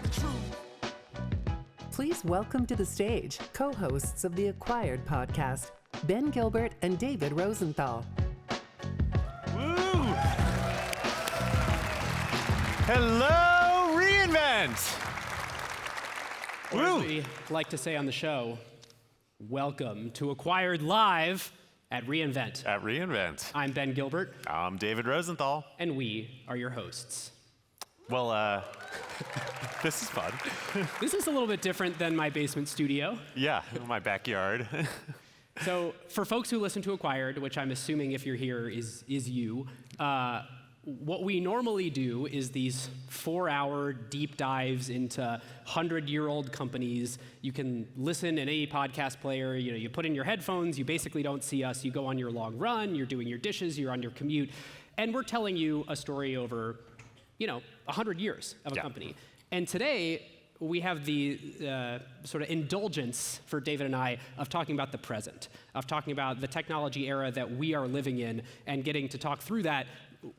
the truth. Please welcome to the stage co-hosts of the Acquired podcast, Ben Gilbert and David Rosenthal. Woo! Hello, reInvent! Or as we like to say on the show, welcome to Acquired Live at reInvent. At reInvent. I'm Ben Gilbert. I'm David Rosenthal. And we are your hosts. Well, this is fun. This is a little bit different than my basement studio. Yeah, my backyard. So for folks who listen to Acquired, which I'm assuming if you're here is you, what we normally do is these 4-hour deep dives into 100-year-old companies. You can listen in any podcast player. You put in your headphones. You basically don't see us. You go on your long run. You're doing your dishes. You're on your commute. And we're telling you a story over 100 years of a company. And today, we have the sort of indulgence for David and I of talking about the present, of talking about the technology era that we are living in, and getting to talk through that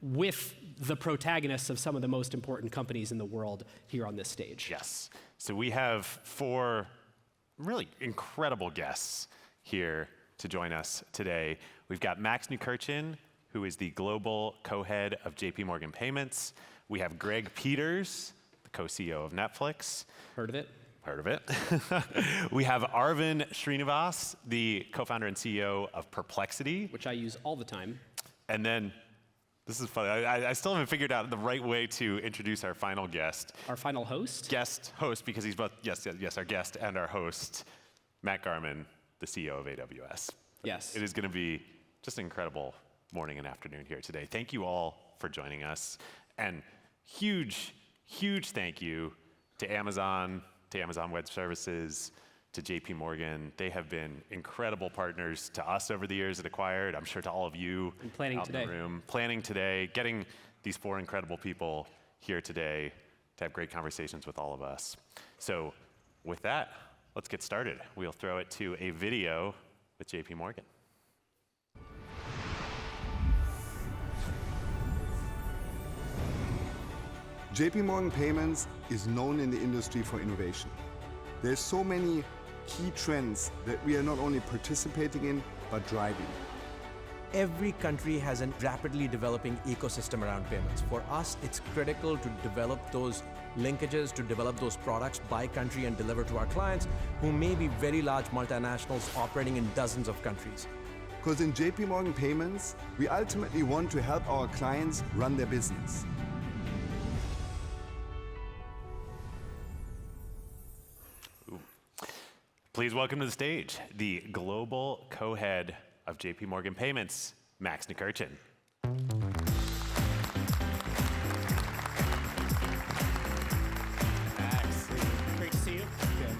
with the protagonists of some of the most important companies in the world here on this stage. Yes. So we have 4 really incredible guests here to join us today. We've got Max Neukirchen, who is the global co-head of JPMorgan Payments. We have Greg Peters, the co-CEO of Netflix. Heard of it? Heard of it. We have Aravind Srinivas, the co-founder and CEO of Perplexity. Which I use all the time. And then, this is funny, I still haven't figured out the right way to introduce our final guest. Our final host? Guest host, because he's both, yes, our guest and our host, Matt Garman, the CEO of AWS. Yes. It is going to be just an incredible morning and afternoon here today. Thank you all for joining us. And huge thank you to Amazon Web Services, to JPMorgan. They have been incredible partners to us over the years at Acquired. I'm sure to all of you and planning out today. in the room. Planning today, getting these 4 incredible people here today to have great conversations with all of us. So with that, let's get started. We'll throw it to a video with JPMorgan. JPMorgan Payments is known in the industry for innovation. There's so many key trends that we are not only participating in, but driving. Every country has a rapidly developing ecosystem around payments. For us, it's critical to develop those linkages, to develop those products by country and deliver to our clients, who may be very large multinationals operating in dozens of countries. Because in JPMorgan Payments, we ultimately want to help our clients run their business. Please welcome to the stage the global co-head of JPMorgan Payments, Max Neukirchen. Max, great to see you. Good.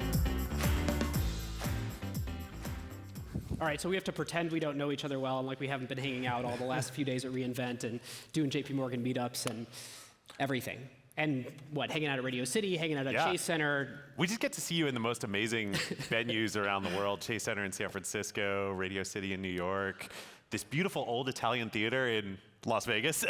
All right, so we have to pretend we don't know each other well, and like we haven't been hanging out all the last few days at reInvent and doing JPMorgan meetups and everything. And hanging out at Radio City, hanging out at Chase Center. We just get to see you in the most amazing venues around the world. Chase Center in San Francisco, Radio City in New York, this beautiful old Italian theater in Las Vegas.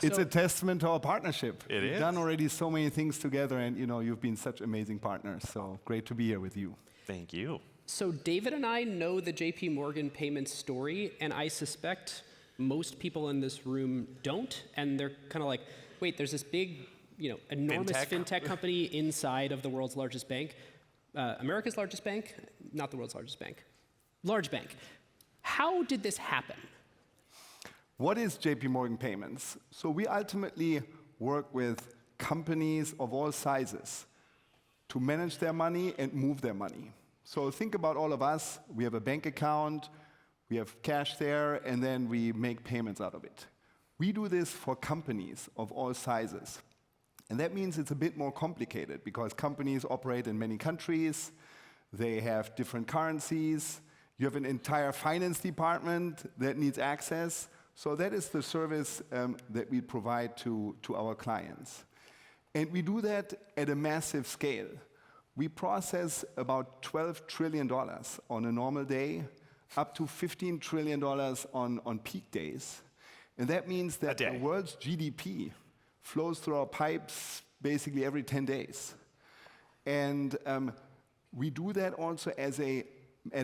It's a testament to our partnership. It is. We've done already so many things together, and you've been such amazing partners. So great to be here with you. Thank you. So David and I know the JPMorgan Payments story, and I suspect most people in this room don't, and they're kind of like, wait, there's this big, enormous fintech company inside of the world's largest bank, America's largest bank, not the world's largest bank, large bank. How did this happen? What is JPMorgan Payments? So we ultimately work with companies of all sizes to manage their money and move their money. So think about all of us. We have a bank account, we have cash there, and then we make payments out of it. We do this for companies of all sizes. And that means it's a bit more complicated because companies operate in many countries, they have different currencies, you have an entire finance department that needs access. So that is the service that we provide to our clients. And we do that at a massive scale. We process about $12 trillion on a normal day, up to $15 trillion on peak days. And that means that the world's GDP flows through our pipes basically every 10 days. And we do that also at a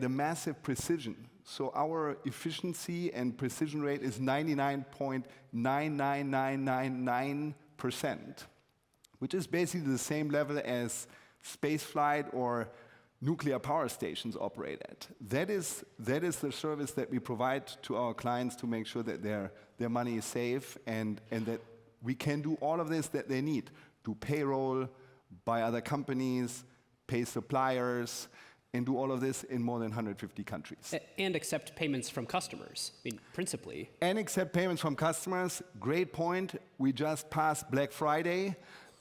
massive precision. So our efficiency and precision rate is 99.99999%, which is basically the same level as spaceflight or nuclear power stations operate at. That is the service that we provide to our clients to make sure that their money is safe and that we can do all of this that they need. Do payroll, buy other companies, pay suppliers, and do all of this in more than 150 countries. And accept payments from customers, I mean, principally. And accept payments from customers. Great point. We just passed Black Friday.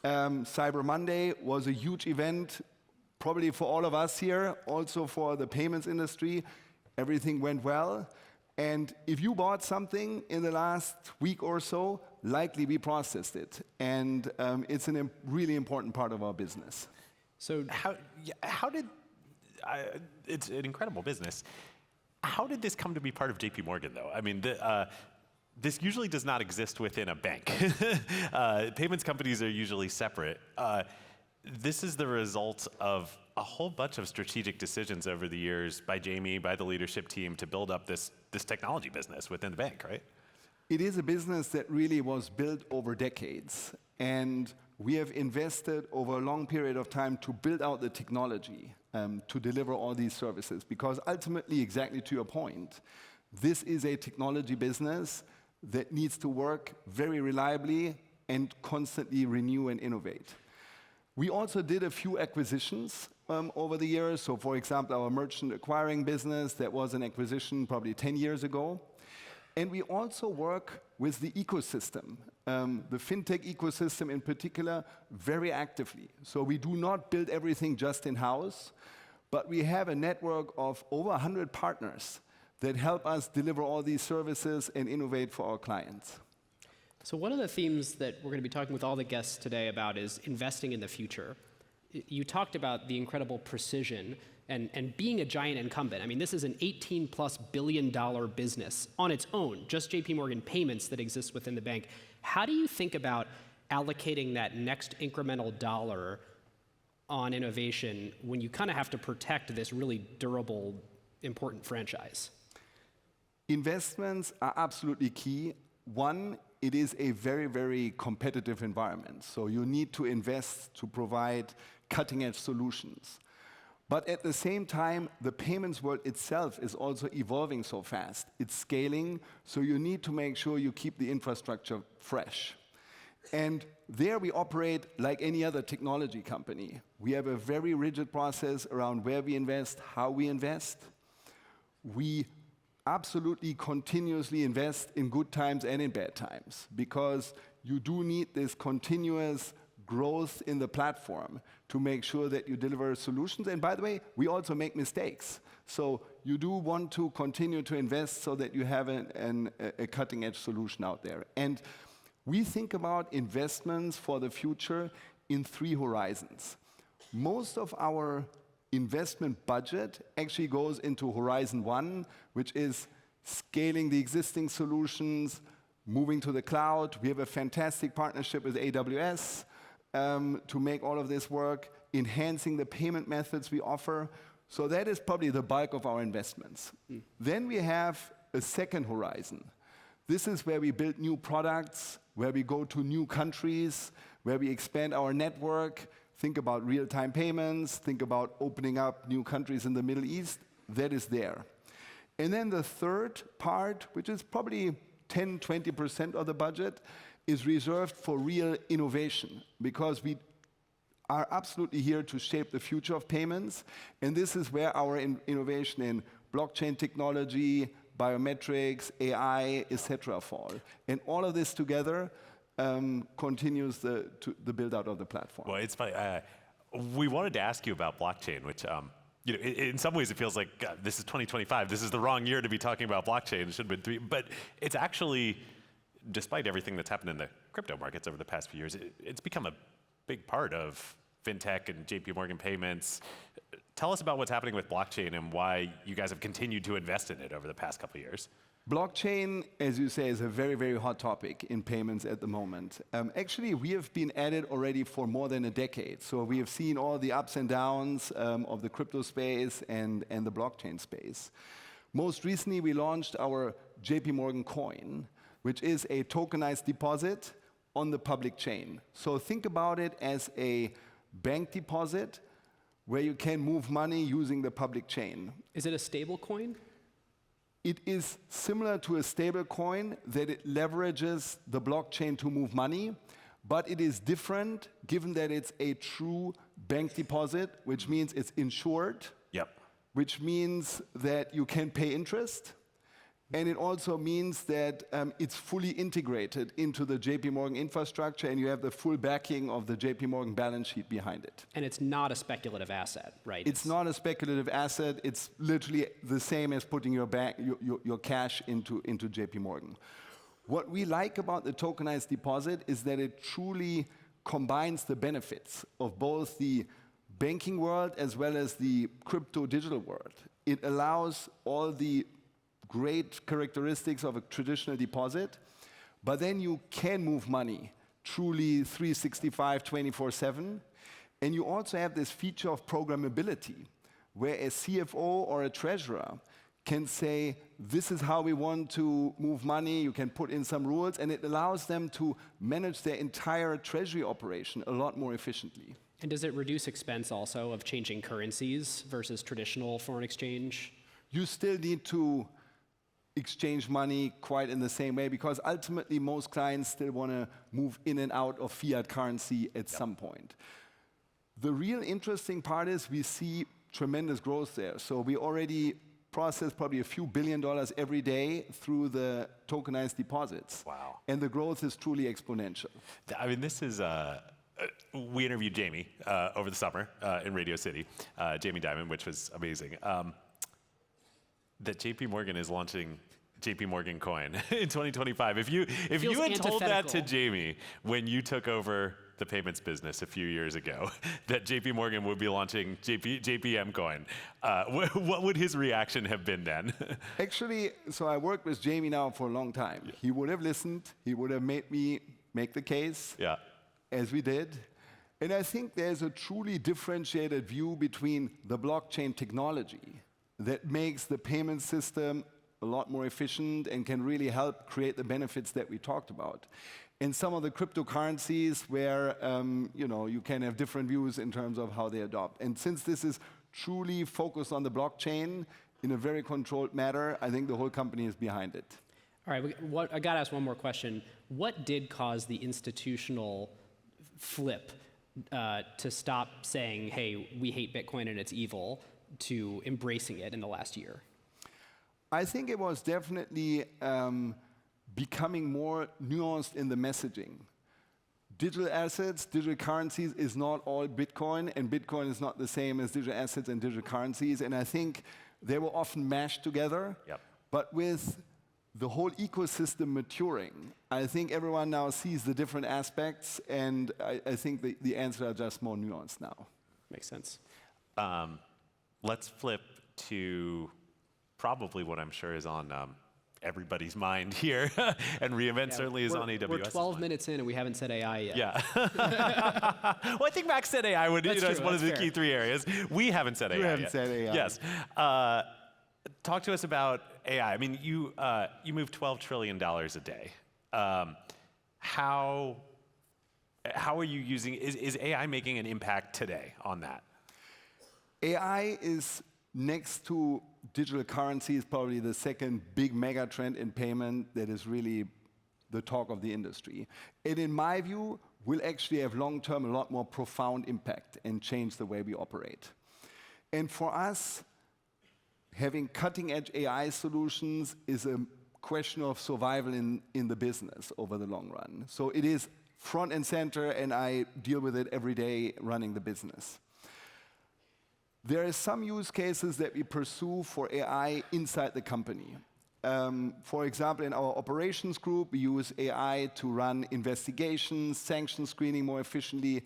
Cyber Monday was a huge event, probably for all of us here, also for the payments industry. Everything went well. And if you bought something in the last week or so, likely we processed it. And it's a really important part of our business. So how did, it's an incredible business. How did this come to be part of JP Morgan, though? I mean, this usually does not exist within a bank. Payments companies are usually separate. This is the result of a whole bunch of strategic decisions over the years by Jamie, by the leadership team, to build up this technology business within the bank, right? It is a business that really was built over decades. And we have invested over a long period of time to build out the technology to deliver all these services. Because ultimately, exactly to your point, this is a technology business that needs to work very reliably and constantly renew and innovate. We also did a few acquisitions over the years. So for example, our merchant acquiring business, that was an acquisition probably 10 years ago. And we also work with the ecosystem, the fintech ecosystem in particular, very actively. So we do not build everything just in-house, but we have a network of over 100 partners that help us deliver all these services and innovate for our clients. So one of the themes that we're going to be talking with all the guests today about is investing in the future. You talked about the incredible precision and being a giant incumbent. I mean, this is an $18+ billion business on its own, just JP Morgan Payments that exists within the bank. How do you think about allocating that next incremental dollar on innovation when you kind of have to protect this really durable, important franchise? Investments are absolutely key. One, it is a very, very competitive environment. So you need to invest to provide cutting-edge solutions. But at the same time, the payments world itself is also evolving so fast. It's scaling, so you need to make sure you keep the infrastructure fresh. And there we operate like any other technology company. We have a very rigid process around where we invest, how we invest. We absolutely continuously invest in good times and in bad times, because you do need this continuous growth in the platform to make sure that you deliver solutions. And by the way, we also make mistakes. So you do want to continue to invest so that you have a cutting-edge solution out there. And we think about investments for the future in 3 horizons. Most of our investment budget actually goes into Horizon 1, which is scaling the existing solutions, moving to the cloud. We have a fantastic partnership with AWS to make all of this work, enhancing the payment methods we offer. So that is probably the bulk of our investments. Then we have a second horizon. This is where we build new products, where we go to new countries, where we expand our network. Think about real-time payments, think about opening up new countries in the Middle East. That is there. And then the third part, which is probably 10-20% of the budget, is reserved for real innovation, because we are absolutely here to shape the future of payments. And this is where our innovation in blockchain technology, biometrics, AI, etc. fall. And all of this together continues the build-out of the platform. Well, it's funny. We wanted to ask you about blockchain, which in some ways it feels like, God, this is 2025. This is the wrong year to be talking about blockchain. It should have been 3. But it's actually, despite everything that's happened in the crypto markets over the past few years, it's become a big part of fintech and JP Morgan Payments. Tell us about what's happening with blockchain and why you guys have continued to invest in it over the past couple of years. Blockchain, as you say, is a very, very hot topic in payments at the moment. Actually, we have been at it already for more than a decade. So we have seen all the ups and downs of the crypto space and the blockchain space. Most recently, we launched our JPMorgan coin, which is a tokenized deposit on the public chain. So think about it as a bank deposit where you can move money using the public chain. Is it a stable coin? It is similar to a stable coin that it leverages the blockchain to move money, but it is different given that it's a true bank deposit, which means it's insured, which means that you can pay interest, and it also means that it's fully integrated into the JPMorgan infrastructure, and you have the full backing of the JPMorgan balance sheet behind it. And it's not a speculative asset, right? It's not a speculative asset. It's literally the same as putting your cash into JPMorgan. What we like about the tokenized deposit is that it truly combines the benefits of both the banking world as well as the crypto digital world. It allows all the great characteristics of a traditional deposit, but then you can move money truly 365, 24/7. And you also have this feature of programmability, where a CFO or a treasurer can say, this is how we want to move money, you can put in some rules, and it allows them to manage their entire treasury operation a lot more efficiently. And does it reduce expense also of changing currencies versus traditional foreign exchange? You still need to exchange money quite in the same way, because ultimately most clients still want to move in and out of fiat currency at some point. The real interesting part is we see tremendous growth there. So we already process probably a few $1 billion every day through the tokenized deposits. Wow. And the growth is truly exponential. I mean, this is, we interviewed Jamie over the summer in Radio City, Jamie Dimon, which was amazing. That JPMorgan is launching JPMorgan Coin in 2025. If you had told that to Jamie when you took over the payments business a few years ago, that JPMorgan would be launching JPM Coin, what would his reaction have been then? Actually, so I worked with Jamie now for a long time. Yeah. He would have listened. He would have made me make the case, as we did. And I think there's a truly differentiated view between the blockchain technology that makes the payment system a lot more efficient and can really help create the benefits that we talked about. In some of the cryptocurrencies where you can have different views in terms of how they adopt. And since this is truly focused on the blockchain in a very controlled manner, I think the whole company is behind it. All right, I got to ask one more question. What did cause the institutional flip to stop saying, hey, we hate Bitcoin and it's evil, to embracing it in the last year? I think it was definitely becoming more nuanced in the messaging. Digital assets, digital currencies is not all Bitcoin, and Bitcoin is not the same as digital assets and digital currencies. And I think they were often mashed together. Yep. But with the whole ecosystem maturing, I think everyone now sees the different aspects, and I think the answers are just more nuanced now. Makes sense. Let's flip to probably what I'm sure is on everybody's mind here, and reInvent certainly is on AWS. We're 12 minutes in and we haven't said AI yet. Yeah. Well, I think Max said AI would, is one of the key 3 areas. We haven't said AI yet. We haven't said AI. Yes. Talk to us about AI. I mean, you move $12 trillion a day. How are you using, is AI making an impact today on that? AI is, next to digital currencies, probably the second big mega trend in payment that is really the talk of the industry. And in my view, will actually have long-term a lot more profound impact and change the way we operate. And for us, having cutting-edge AI solutions is a question of survival in the business over the long run. So it is front and center, and I deal with it every day running the business. There are some use cases that we pursue for AI inside the company. For example, in our operations group, we use AI to run investigations, sanction screening more efficiently.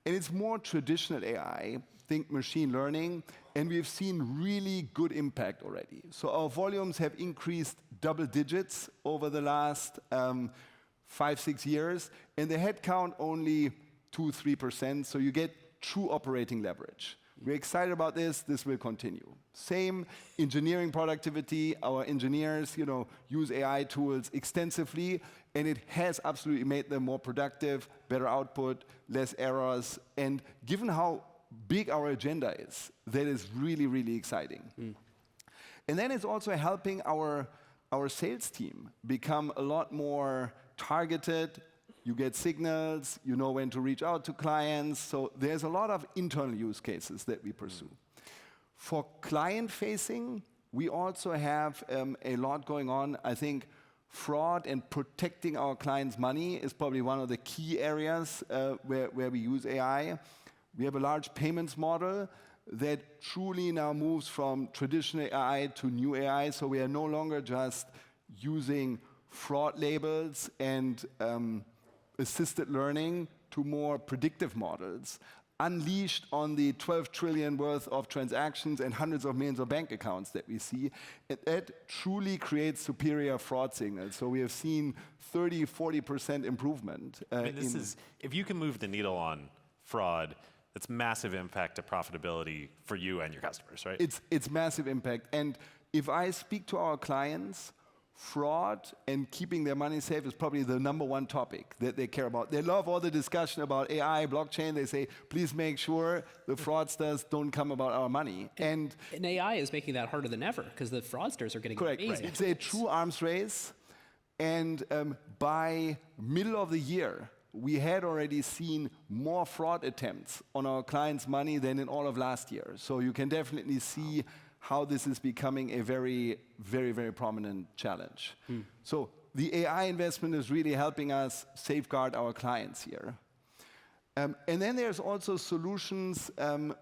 And it's more traditional AI, think machine learning, and we've seen really good impact already. So our volumes have increased double digits over the last 5-6 years, and the headcount only 2-3%, so you get true operating leverage. We're excited about this. This will continue. Same engineering productivity. Our engineers, use AI tools extensively, and it has absolutely made them more productive, better output, less errors. And given how big our agenda is, that is really, really exciting. And then it's also helping our sales team become a lot more targeted. You get signals, you know when to reach out to clients. So there's a lot of internal use cases that we pursue. For client-facing, we also have a lot going on. I think fraud and protecting our clients' money is probably one of the key areas where we use AI. We have a large payments model that truly now moves from traditional AI to new AI. So we are no longer just using fraud labels and assisted learning to more predictive models unleashed on the 12 trillion worth of transactions and hundreds of millions of bank accounts that we see. That truly creates superior fraud signals. So we have seen 30-40% improvement. If you can move the needle on fraud, that's massive impact to profitability for you and your customers, right? It's massive impact. And if I speak to our clients, fraud and keeping their money safe is probably the #1 topic that they care about. They love all the discussion about AI, blockchain. They say, please make sure the fraudsters don't come about our money. And AI is making that harder than ever because the fraudsters are getting correct. amazing. It's a true arms race. And by middle of the year, we had already seen more fraud attempts on our clients' money than in all of last year. So you can definitely see how this is becoming a very, very, very prominent challenge. So the AI investment is really helping us safeguard our clients here. And then there's also solutions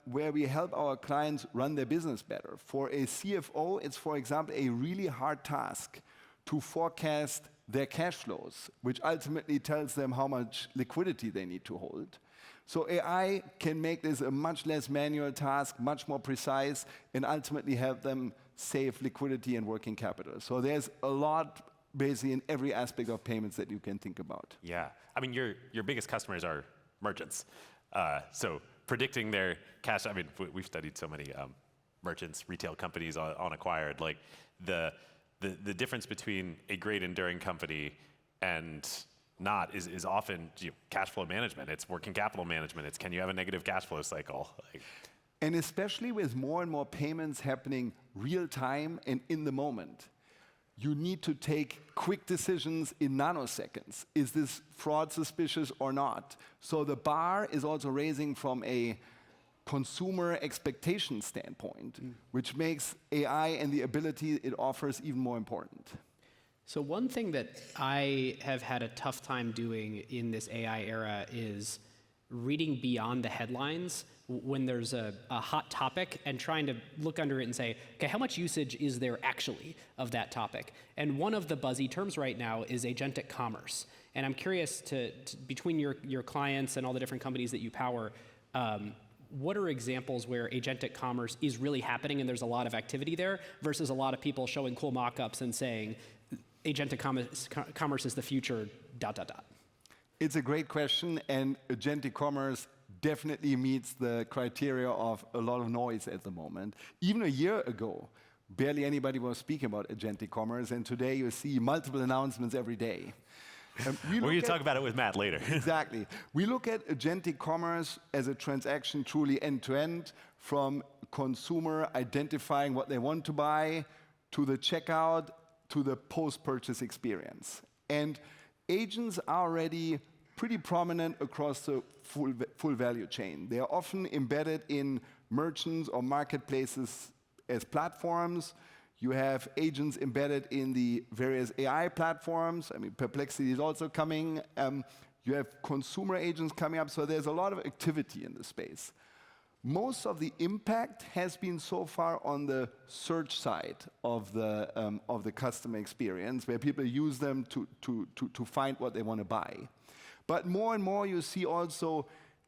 where we help our clients run their business better. For a CFO, it's, for example, a really hard task to forecast their cash flows, which ultimately tells them how much liquidity they need to hold. So AI can make this a much less manual task, much more precise, and ultimately help them save liquidity and working capital. So there's a lot basically in every aspect of payments that you can think about. Yeah. I mean, your biggest customers are merchants. So predicting their cash, I mean, we've studied so many merchants, retail companies on Acquired. Like the difference between a great enduring company and not is often cash flow management. It's working capital management. It's can you have a negative cash flow cycle? And especially with more and more payments happening real time and in the moment, you need to take quick decisions in nanoseconds. Is this fraud suspicious or not? So the bar is also raising from a consumer expectation standpoint, which makes AI and the ability it offers even more important. So one thing that I have had a tough time doing in this AI era is reading beyond the headlines when there's a hot topic and trying to look under it and say, okay, how much usage is there actually of that topic? And one of the buzzy terms right now is agentic commerce. And I'm curious between your clients and all the different companies that you power, what are examples where agentic commerce is really happening and there's a lot of activity there versus a lot of people showing cool mock-ups and saying, agentic commerce is the future, ... It's a great question, and agentic commerce definitely meets the criteria of a lot of noise at the moment. Even a year ago, barely anybody was speaking about agentic commerce, and today you see multiple announcements every day. We're going to talk about it with Matt later. Exactly. We look at agentic commerce as a transaction truly end-to-end, from consumer identifying what they want to buy, to the checkout, to the post-purchase experience. And agents are already pretty prominent across the full value chain. They are often embedded in merchants or marketplaces as platforms. You have agents embedded in the various AI platforms. I mean, Perplexity is also coming. You have consumer agents coming up. So there's a lot of activity in the space. Most of the impact has been so far on the search side of the customer experience, where people use them to find what they want to buy. But more and more you see also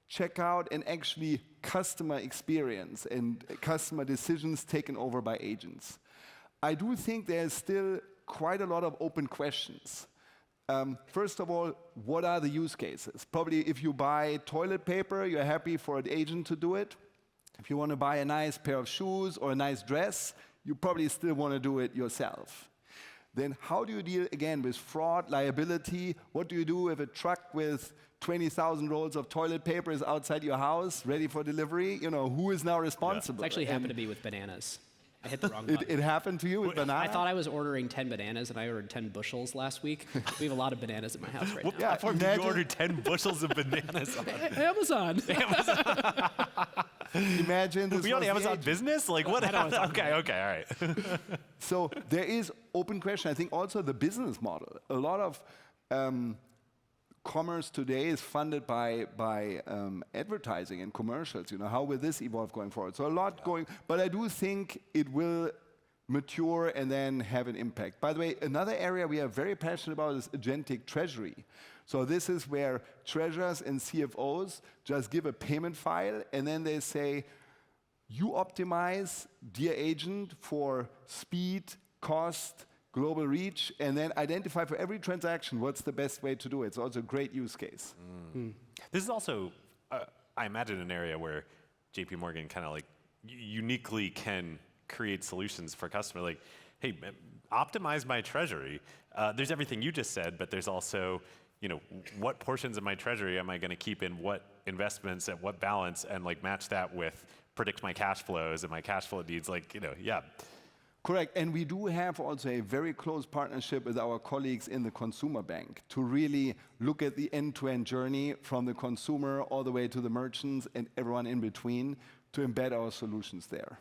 checkout, and actually customer experience and customer decisions taken over by agents. I do think there's still quite a lot of open questions. First of all, what are the use cases? Probably if you buy toilet paper, you're happy for an agent to do it. If you want to buy a nice pair of shoes or a nice dress, you probably still want to do it yourself. Then how do you deal, again, with fraud, liability? What do you do if a truck with 20,000 rolls of toilet paper is outside your house, ready for delivery? You know, who is now responsible? It actually happened to me with bananas. I hit the wrong button. It happened to you with bananas? I thought I was ordering 10 bananas, and I ordered 10 bushels last week. We have a lot of bananas at my house right What now. platform did you order 10 bushels of bananas on? Amazon. Imagine this We on was the Amazon agent. Business? Like what? I don't wanna talk Okay, all right. So there is open question. I think also the business model. A lot of commerce today is funded by advertising and commercials. You know, how will this evolve going forward? So a lot going, but I do think it will mature and then have an impact. By the way, another area we are very passionate about is agentic treasury. So this is where treasurers and CFOs just give a payment file, and then they say, you optimize, dear agent, for speed, cost, global reach, and then identify for every transaction what's the best way to do it. It's also a great use case. This is also, I imagine, an area where JP Morgan kind of like uniquely can create solutions for customers. Like, hey, optimize my treasury. There's everything you just said, but there's also, you know, what portions of my treasury am I going to keep in what investments at what balance, and like match that with predict my cash flows and my cash flow needs. Like, you know, yeah. Correct, and we do have also a very close partnership with our colleagues in the consumer bank to really look at the end-to-end journey from the consumer all the way to the merchants and everyone in between to embed our solutions there.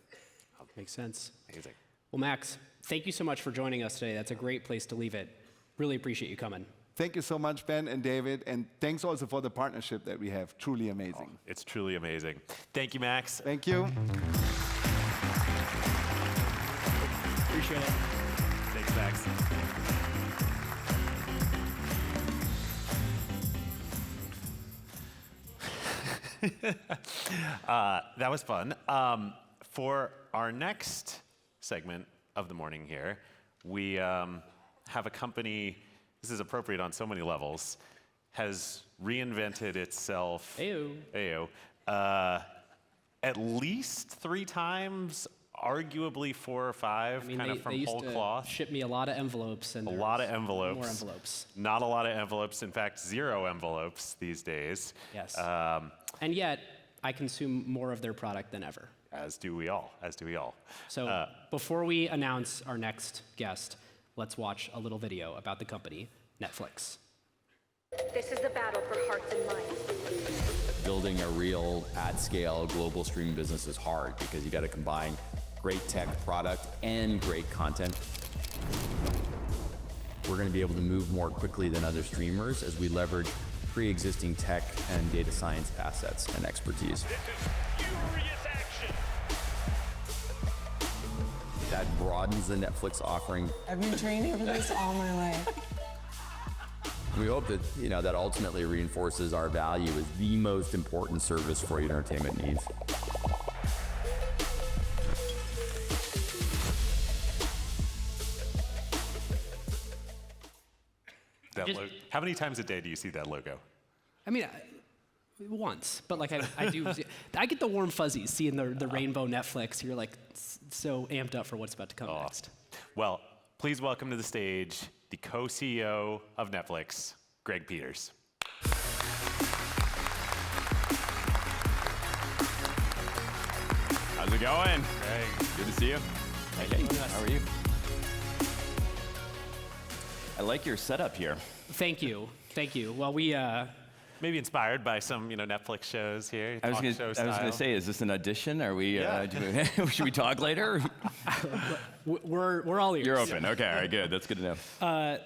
Makes sense. Amazing. Well, Max, thank you so much for joining us today. That's a great place to leave it. Really appreciate you coming. Thank you so much, Ben and David, and thanks also for the partnership that we have. Truly amazing. Oh, it's truly amazing. Thank you, Max. Thank you. Appreciate it. Thanks, Max. That was fun. For our next segment of the morning here, we have a company, this is appropriate on so many levels, has reinvented itself Ayo. at least 3 times, arguably 4 or 5, kind of from whole cloth. They used to ship me a lot of envelopes. And A lot of envelopes. More envelopes. Not a lot of envelopes. In fact, 0 envelopes these days. Yes. And yet, I consume more of their product than ever. As do we all. As do we all. So before we announce our next guest, let's watch a little video about the company, Netflix. This is the battle for hearts and minds. Building a real at-scale global streaming business is hard because you got to combine great tech product and great content. We're going to be able to move more quickly than other streamers as we leverage pre-existing tech and data science assets and expertise. This is furious action. That broadens the Netflix offering. I've been training for this all my life. We hope that, that ultimately reinforces our value as the most important service for your entertainment needs. How many times a day do you see that logo? I mean, once, but like I do, I get the warm fuzzies seeing the rainbow Netflix. You're like so amped up for what's about to come next. Well, please welcome to the stage the co-CEO of Netflix, Greg Peters. How's it going? Greg. Good to see you. Hey, how are you? I like your setup here. Thank you. Well, we Maybe inspired by some, Netflix shows here. I was going to say, is this an audition? Are we? Should we talk later? we're all ears. You're open. Okay, all right, good. That's good to know.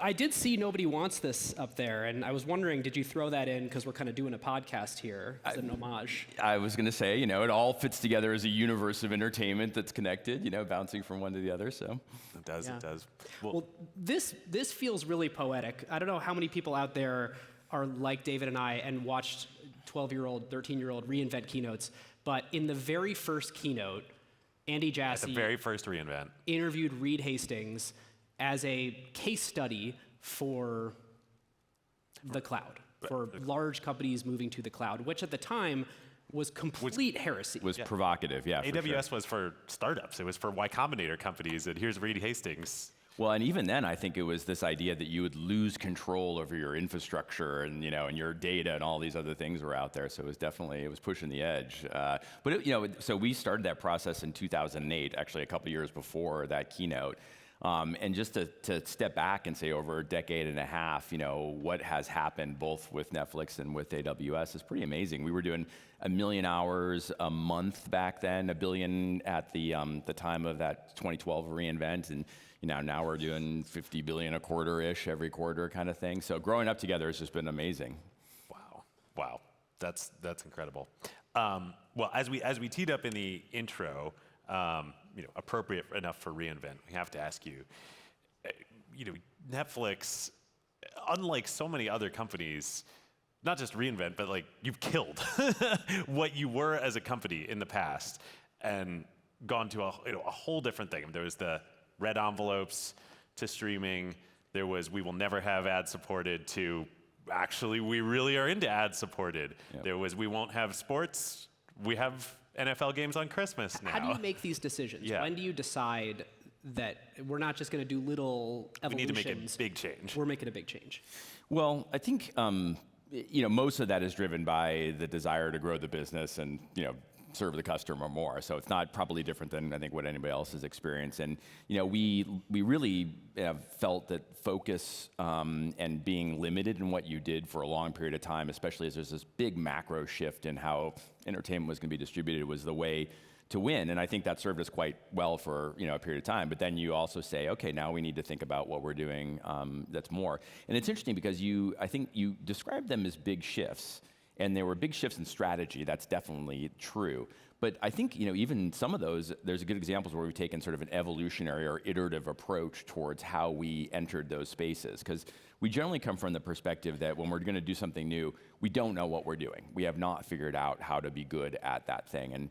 I did see Nobody Wants This up there, and I was wondering, did you throw that in because we're kind of doing a podcast here as an homage? I was going to say, it all fits together as a universe of entertainment that's connected, bouncing from one to the other. So it does. Yeah. It does. Well, this feels really poetic. I don't know how many people out there are like David and I and watched 12-year-old, 13-year-old reInvent keynotes, but in the very first keynote, Andy Jassy the very first reInvent interviewed Reed Hastings as a case study for the cloud, for large companies moving to the cloud, which at the time was complete heresy. Was provocative, yeah. AWS was for startups. It was for Y Combinator companies, and here's Reed Hastings. Well, and even then, I think it was this idea that you would lose control over your infrastructure and and your data and all these other things were out there. So it was pushing the edge. So we started that process in 2008, actually a couple years before that keynote. And just to step back and say over a decade and a half, what has happened both with Netflix and with AWS is pretty amazing. We were doing 1 million hours a month back then, 1 billion at the time of that 2012 reInvent, and now we're doing 50 billion a quarter-ish every quarter kind of thing. So growing up together has just been amazing. Wow, that's incredible. Well, as we teed up in the intro, appropriate enough for reInvent, we have to ask you, Netflix, unlike so many other companies, not just reInvent, but like you've killed what you were as a company in the past and gone to a whole different thing. There was the red envelopes to streaming. There was we will never have ad supported to actually we really are into ad supported. Yep. There was we won't have sports. We have NFL games on Christmas now. How do you make these decisions? Yeah. When do you decide that we're not just going to do little evolutions? We need to make a big change. We're making a big change. Well, I think most of that is driven by the desire to grow the business and serve the customer more. So it's not probably different than I think what anybody else has experienced. And we really have felt that focus and being limited in what you did for a long period of time, especially as there's this big macro shift in how entertainment was going to be distributed, was the way to win. And I think that served us quite well for a period of time. But then you also say, okay, now we need to think about what we're doing that's more. And it's interesting because I think you described them as big shifts. And there were big shifts in strategy. That's definitely true. But I think even some of those, there's good examples where we've taken sort of an evolutionary or iterative approach towards how we entered those spaces. Because we generally come from the perspective that when we're going to do something new, we don't know what we're doing. We have not figured out how to be good at that thing. And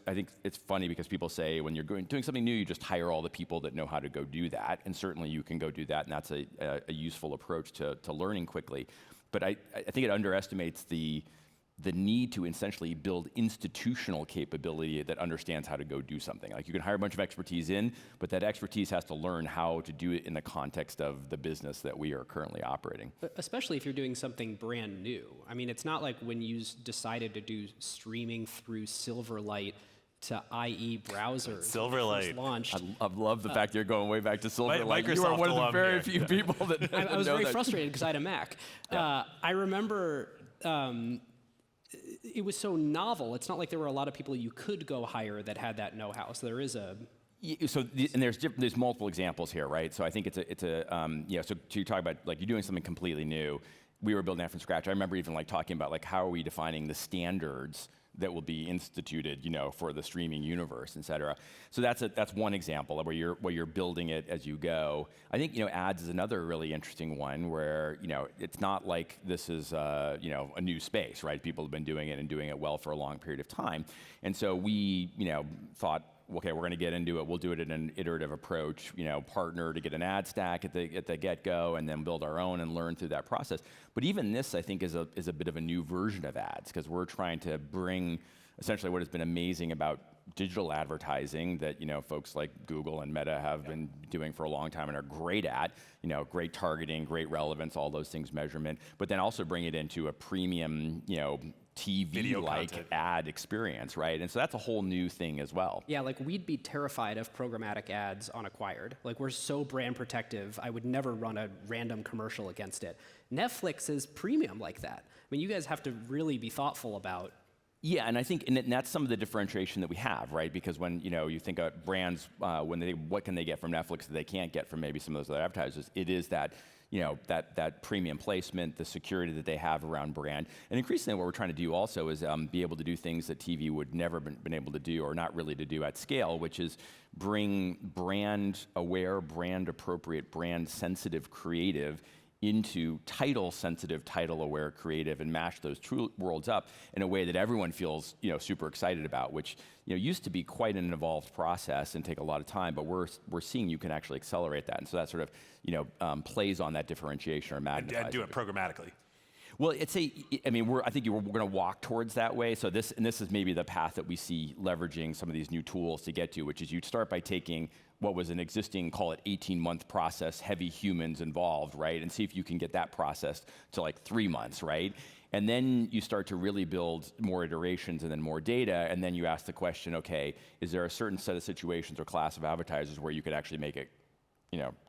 I think it's funny because people say when you're doing something new, you just hire all the people that know how to go do that. And certainly you can go do that, and that's a useful approach to learning quickly. But I think it underestimates the need to essentially build institutional capability that understands how to go do something. Like you can hire a bunch of expertise in, but that expertise has to learn how to do it in the context of the business that we are currently operating. Especially if you're doing something brand new. I mean, it's not like when you decided to do streaming through Silverlight to IE browsers. Silverlight. Launched. I love the fact you're going way back to Silverlight. Microsoft You are one of the very here. few people that I was very that. frustrated because I had a Mac. Yeah. I remember it was so novel. It's not like there were a lot of people you could go hire that had that know-how. So there is a... And there's multiple examples here, right? So I think so you talk about like you're doing something completely new. We were building that from scratch. I remember even like talking about like how are we defining the standards that will be instituted, for the streaming universe, et cetera. So that's one example of where you're building it as you go. I think ads is another really interesting one where it's not like this is a new space, right? People have been doing it and doing it well for a long period of time, and so we thought, okay, we're going to get into it. We'll do it in an iterative approach, partner to get an ad stack at the get-go, and then build our own and learn through that process. But even this, I think, is a bit of a new version of ads because we're trying to bring essentially what has been amazing about digital advertising that folks like Google and Meta have been doing for a long time and are great at, great targeting, great relevance, all those things, measurement, but then also bring it into a premium, TV-like ad experience, right? And so that's a whole new thing as well. Yeah, like we'd be terrified of programmatic ads on Acquired. Like we're so brand protective, I would never run a random commercial against it. Netflix is premium like that. I mean, you guys have to really be thoughtful about. Yeah, and I think and that's some of the differentiation that we have, right? Because when you think of brands, what can they get from Netflix that they can't get from maybe some of those other advertisers, it is that that premium placement, the security that they have around brand. And increasingly what we're trying to do also is be able to do things that TV would never been able to do or not really to do at scale, which is bring brand aware, brand appropriate, brand sensitive creative into title-sensitive, title-aware creative and mash those two worlds up in a way that everyone feels super excited about, which used to be quite an involved process and take a lot of time, but we're seeing you can actually accelerate that. And so that sort of plays on that differentiation or magnifies And do it programmatically. Well, I think we're going to walk towards that way. So this is maybe the path that we see leveraging some of these new tools to get to, which is you'd start by taking what was an existing, call it 18-month process, heavy humans involved, right? And see if you can get that processed to like 3 months, right? And then you start to really build more iterations and then more data, and then you ask the question, okay, is there a certain set of situations or class of advertisers where you could actually make it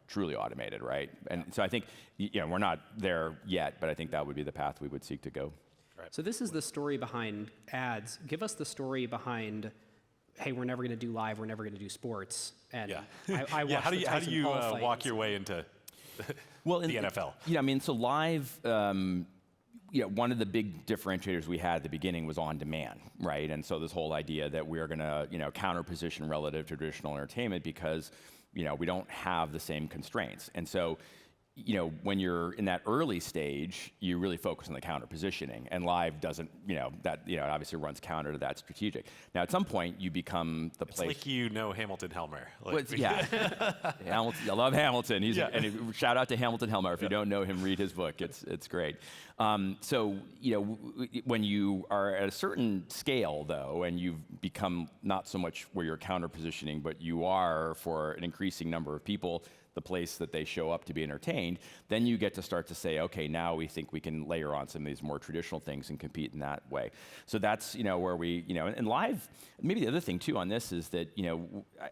truly automated, right? And so I think, we're not there yet, but I think that would be the path we would seek to go. Right. So this is the story behind ads. Give us the story behind, hey, we're never going to do live, we're never going to do sports. And I watched how do you fight walk your way into the NFL? So live, one of the big differentiators we had at the beginning was on demand, right? And so this whole idea that we are going to, counter position relative to traditional entertainment because we don't have the same constraints. And so, when you're in that early stage, you really focus on the counter positioning, and live doesn't, that obviously runs counter to that strategic. Now, at some point, you become the place. It's like Hamilton Helmer. Hamilton, I love Hamilton. And shout out to Hamilton Helmer. If you don't know him, read his book. It's great. So, when you are at a certain scale, though, and you've become not so much where you're counter positioning, but you are for an increasing number of people, the place that they show up to be entertained, then you get to start to say, okay, now we think we can layer on some of these more traditional things and compete in that way. So that's, where we, and live, maybe the other thing too on this is that,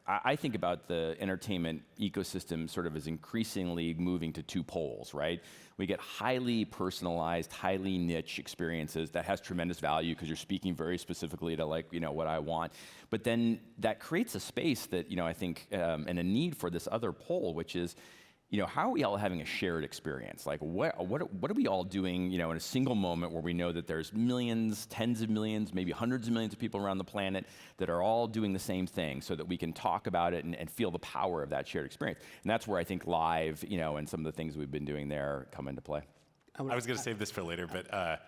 I think about the entertainment ecosystem sort of as increasingly moving to two poles, right? We get highly personalized, highly niche experiences that has tremendous value because you're speaking very specifically to what I want. But then that creates a space that, I think, and a need for this other pole, which is, how are we all having a shared experience? Like, what are we all doing, in a single moment where we know that there's millions, tens of millions, maybe hundreds of millions of people around the planet that are all doing the same thing so that we can talk about it and feel the power of that shared experience. And that's where I think live, and some of the things we've been doing there come into play. I was going to save this for later, but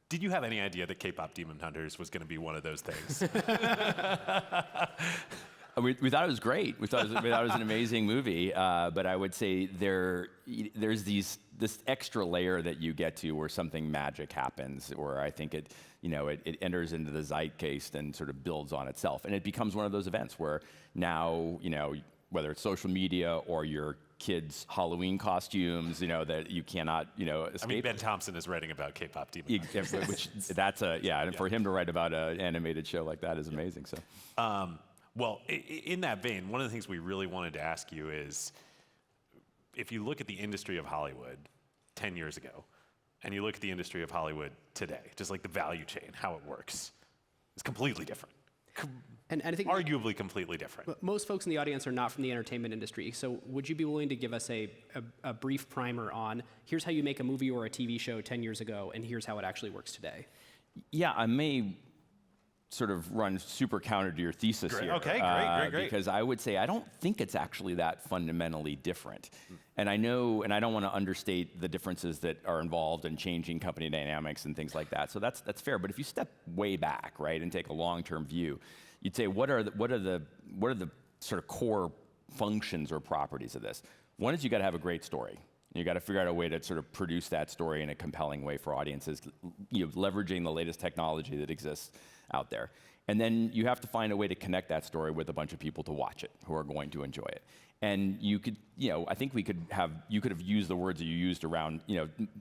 did you have any idea that K-pop Demon Hunters was going to be one of those things? We thought it was great. We thought it was an amazing movie. But I would say there's this extra layer that you get to where something magic happens, or I think it enters into the zeitgeist and sort of builds on itself. And it becomes one of those events where now, whether it's social media or your kids' Halloween costumes, that you cannot, escape. I mean, Ben Thompson is writing about K-pop Demon Hunters. And for him to write about an animated show like that is amazing. So. Well, in that vein, one of the things we really wanted to ask you is, if you look at the industry of Hollywood 10 years ago, and you look at the industry of Hollywood today, just like the value chain, how it works, it's completely different. And I think arguably completely different. Most folks in the audience are not from the entertainment industry, so would you be willing to give us a brief primer on, here's how you make a movie or a TV show 10 years ago, and here's how it actually works today? Yeah, I may sort of run super counter to your thesis here. Okay, great. Because I would say I don't think it's actually that fundamentally different. And I know, and I don't want to understate the differences that are involved in changing company dynamics and things like that. So that's fair. But if you step way back, right, and take a long-term view, you'd say, what are the sort of core functions or properties of this? One is you got to have a great story. You got to figure out a way to sort of produce that story in a compelling way for audiences, leveraging the latest technology that exists out there. And then you have to find a way to connect that story with a bunch of people to watch it, who are going to enjoy it. And you could, I think you could have used the words that you used around,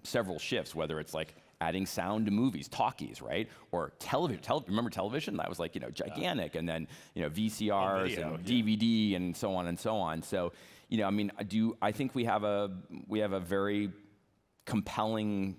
several shifts, whether it's like adding sound to movies, talkies, right? Or television. Remember television? That was like, gigantic. And then, VCRs and DVD and so on and so on. So, I think we have a very compelling,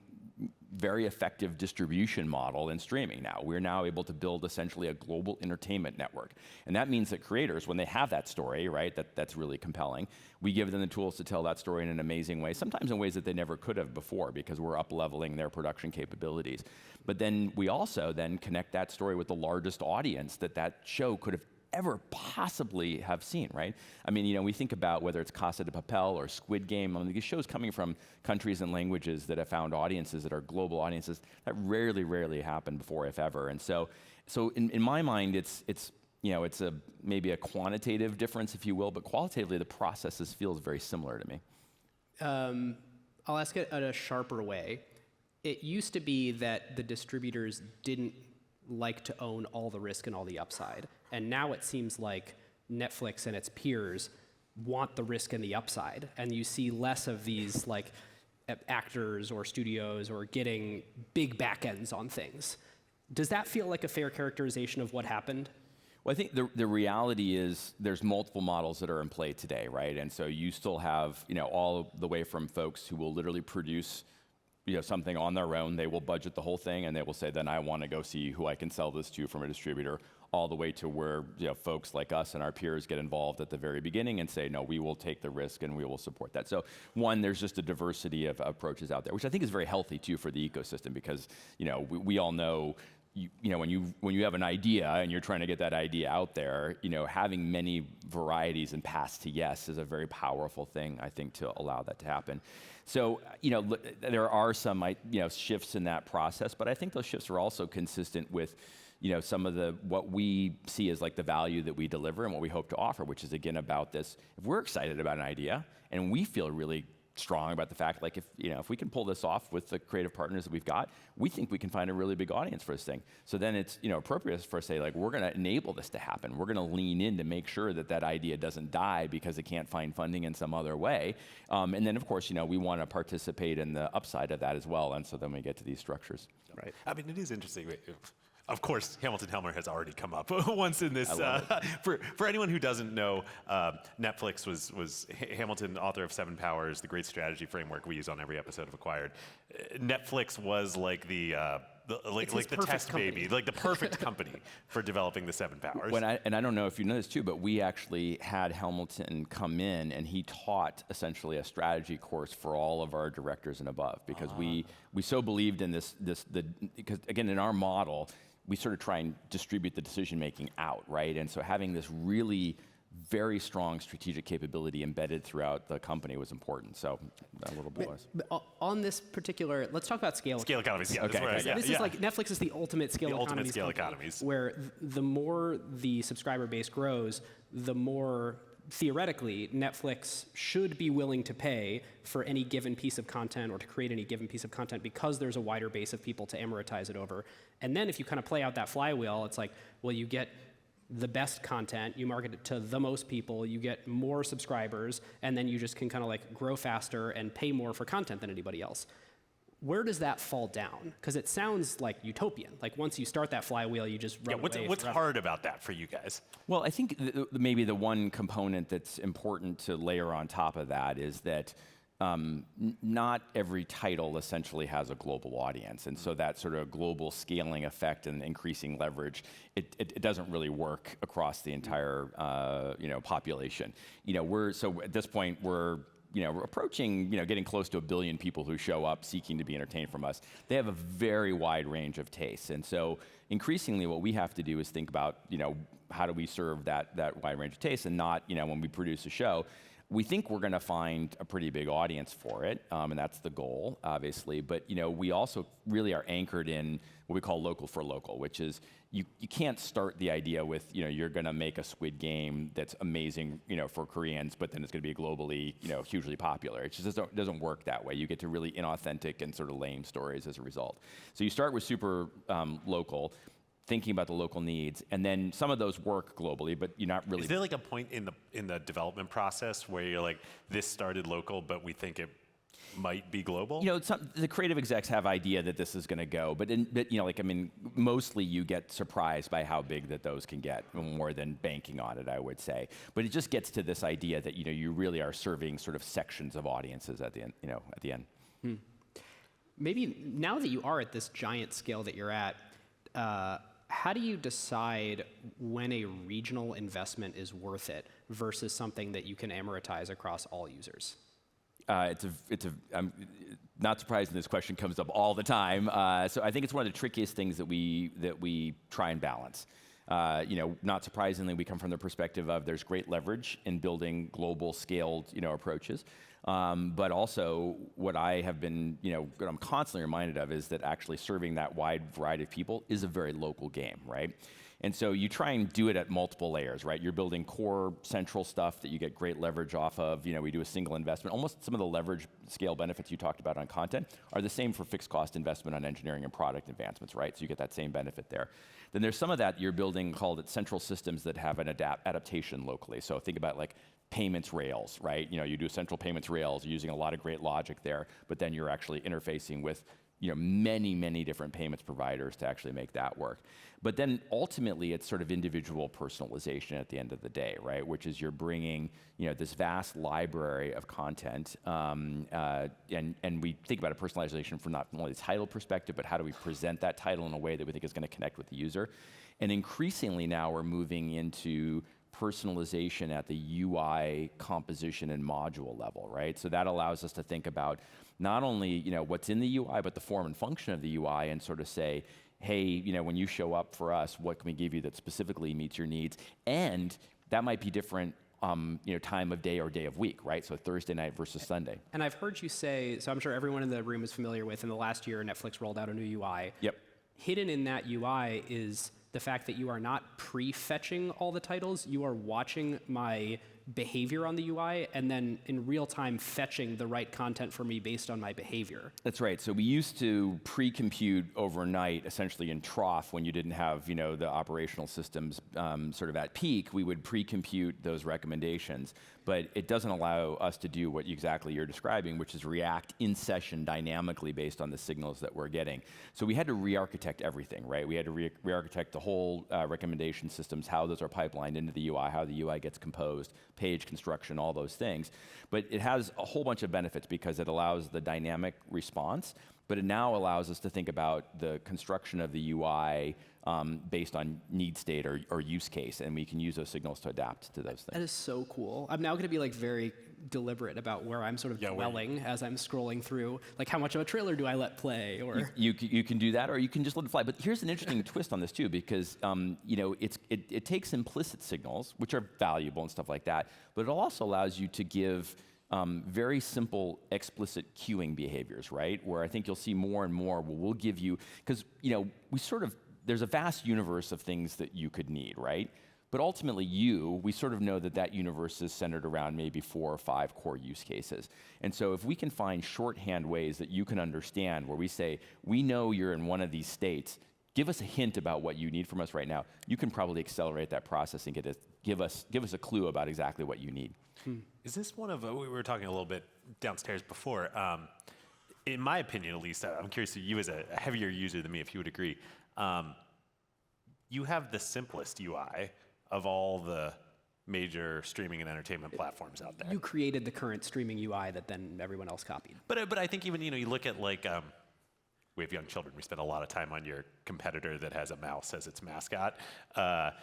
very effective distribution model in streaming now. We're now able to build essentially a global entertainment network. And that means that creators, when they have that story, right, that's really compelling, we give them the tools to tell that story in an amazing way, sometimes in ways that they never could have before because we're up-leveling their production capabilities. But then we also then connect that story with the largest audience that show could have ever possibly have seen, right? I mean, we think about whether it's Casa de Papel or Squid Game. I mean, these shows coming from countries and languages that have found audiences that are global audiences that rarely happen before, if ever. And so in my mind, it's maybe a quantitative difference, if you will, but qualitatively the process feels very similar to me. I'll ask it in a sharper way. It used to be that the distributors didn't like to own all the risk and all the upside. And now it seems like Netflix and its peers want the risk and the upside. And you see less of these like actors or studios or getting big back ends on things. Does that feel like a fair characterization of what happened? Well, I think the reality is there's multiple models that are in play today, right? And so you still have, all the way from folks who will literally produce something on their own. They will budget the whole thing, and they will say, then I want to go see who I can sell this to from a distributor, all the way to where folks like us and our peers get involved at the very beginning and say, no, we will take the risk and we will support that. So one, there's just a diversity of approaches out there, which I think is very healthy too for the ecosystem, because we all know when you have an idea and you're trying to get that idea out there, having many varieties and paths to yes is a very powerful thing, I think, to allow that to happen. So, there are some, shifts in that process, but I think those shifts are also consistent with, some of what we see as like the value that we deliver and what we hope to offer, which is again about this. If we're excited about an idea and we feel really strong about the fact, like if we can pull this off with the creative partners that we've got, we think we can find a really big audience for this thing. So then it's appropriate for us to say, like, we're going to enable this to happen. We're going to lean in to make sure that idea doesn't die because it can't find funding in some other way. And then of course, we want to participate in the upside of that as well. And so then we get to these structures. Right. I mean, it is interesting. Of course, Hamilton Helmer has already come up once in this. For anyone who doesn't know, Netflix was Hamilton, author of Seven Powers, the great strategy framework we use on every episode of Acquired. Netflix was like the test company. baby, like the perfect company for developing the Seven Powers. And I don't know if you know this too, but we actually had Hamilton come in and he taught essentially a strategy course for all of our directors and above, because we so believed in because again, in our model, we sort of try and distribute the decision-making out, right? And so having this really very strong strategic capability embedded throughout the company was important. So a little bit less. On this particular, let's talk about scale. Scale economies, yeah. Okay. This is like Netflix is the ultimate scale economies. Ultimate scale economies. Where the more the subscriber base grows, the more theoretically, Netflix should be willing to pay for any given piece of content or to create any given piece of content because there's a wider base of people to amortize it over. And then if you kind of play out that flywheel, it's like, well, you get the best content, you market it to the most people, you get more subscribers, and then you just can kind of like grow faster and pay more for content than anybody else. Where does that fall down? Because it sounds like utopian. Like once you start that flywheel, you just run away. What's hard about that for you guys? Well, I think maybe the one component that's important to layer on top of that is that not every title essentially has a global audience. And so that sort of global scaling effect and increasing leverage, it doesn't really work across the entire population. So at this point, we're approaching, getting close to 1 billion people who show up seeking to be entertained from us. They have a very wide range of tastes. And so increasingly what we have to do is think about, how do we serve that wide range of tastes, and not, when we produce a show, we think we're going to find a pretty big audience for it, and that's the goal, obviously. But we also really are anchored in what we call local for local, which is you can't start the idea with you're going to make a Squid Game that's amazing for Koreans, but then it's going to be globally hugely popular. It just doesn't work that way. You get to really inauthentic and sort of lame stories as a result. So you start with super local, thinking about the local needs, and then some of those work globally, but you're not really. Is there like a point in the development process where you're like, this started local, but we think it might be global? The creative execs have idea that this is going to go, but mostly you get surprised by how big that those can get, more than banking on it, I would say. But it just gets to this idea that you really are serving sort of sections of audiences at the end. At the end. Maybe now that you are at this giant scale that you're at. How do you decide when a regional investment is worth it versus something that you can amortize across all users? I'm not surprised this question comes up all the time. So I think it's one of the trickiest things that we try and balance. Not surprisingly, we come from the perspective of there's great leverage in building global scaled, approaches. But also, what I have been, what I'm constantly reminded of is that actually serving that wide variety of people is a very local game, right? And so you try and do it at multiple layers, right? You're building core central stuff that you get great leverage off of. We do a single investment. Almost some of the leverage scale benefits you talked about on content are the same for fixed cost investment on engineering and product advancements, right? So you get that same benefit there. Then there's some of that you're building called central systems that have an adaptation locally. So think about like payments rails, right? You do central payments rails, you're using a lot of great logic there, but then you're actually interfacing with many, many different payments providers to actually make that work. But then ultimately, it's sort of individual personalization at the end of the day, right? Which is you're bringing, this vast library of content, and we think about a personalization from not only the title perspective, but how do we present that title in a way that we think is going to connect with the user. And increasingly now we're moving into personalization at the UI composition and module level, right? So that allows us to think about not only what's in the UI, but the form and function of the UI, and sort of say, hey, when you show up for us, what can we give you that specifically meets your needs? And that might be different, time of day or day of week, right? So Thursday night versus Sunday. And I've heard you say, so I'm sure everyone in the room is familiar with, in the last year, Netflix rolled out a new UI. Yep. Hidden in that UI is the fact that you are not pre-fetching all the titles, you are watching my behavior on the UI and then in real time fetching the right content for me based on my behavior. That's right. So we used to pre-compute overnight, essentially in trough, when you didn't have the operational systems sort of at peak. We would pre-compute those recommendations, but it doesn't allow us to do what exactly you're describing, which is react in session dynamically based on the signals that we're getting. So we had to re-architect everything, right? We had to re-architect the whole recommendation systems, how those are pipelined into the UI, how the UI gets composed, page construction, all those things. But it has a whole bunch of benefits because it allows the dynamic response, but it now allows us to think about the construction of the UI based on need state or use case, and we can use those signals to adapt to those things. That is so cool. I'm now going to be very deliberate about where I'm sort of dwelling as I'm scrolling through, like how much of a trailer do I let play, or you can do that, or you can just let it fly. But here's an interesting twist on this too, because it takes implicit signals, which are valuable and stuff like that, but it also allows you to give very simple explicit queuing behaviors, right? Where I think you'll see more and more where we'll give you, because there's a vast universe of things that you could need, right? But ultimately we sort of know that universe is centered around maybe 4 or 5 core use cases. And so if we can find shorthand ways that you can understand where we say, we know you're in one of these states, give us a hint about what you need from us right now, you can probably accelerate that process and give us a clue about exactly what you need. Is this one of, we were talking a little bit downstairs before, in my opinion at least, I'm curious to you as a heavier user than me if you would agree, you have the simplest UI of all the major streaming and entertainment platforms out there. You created the current streaming UI that then everyone else copied. But I think even, you look at we have young children, we spend a lot of time on your competitor that has a mouse as its mascot. That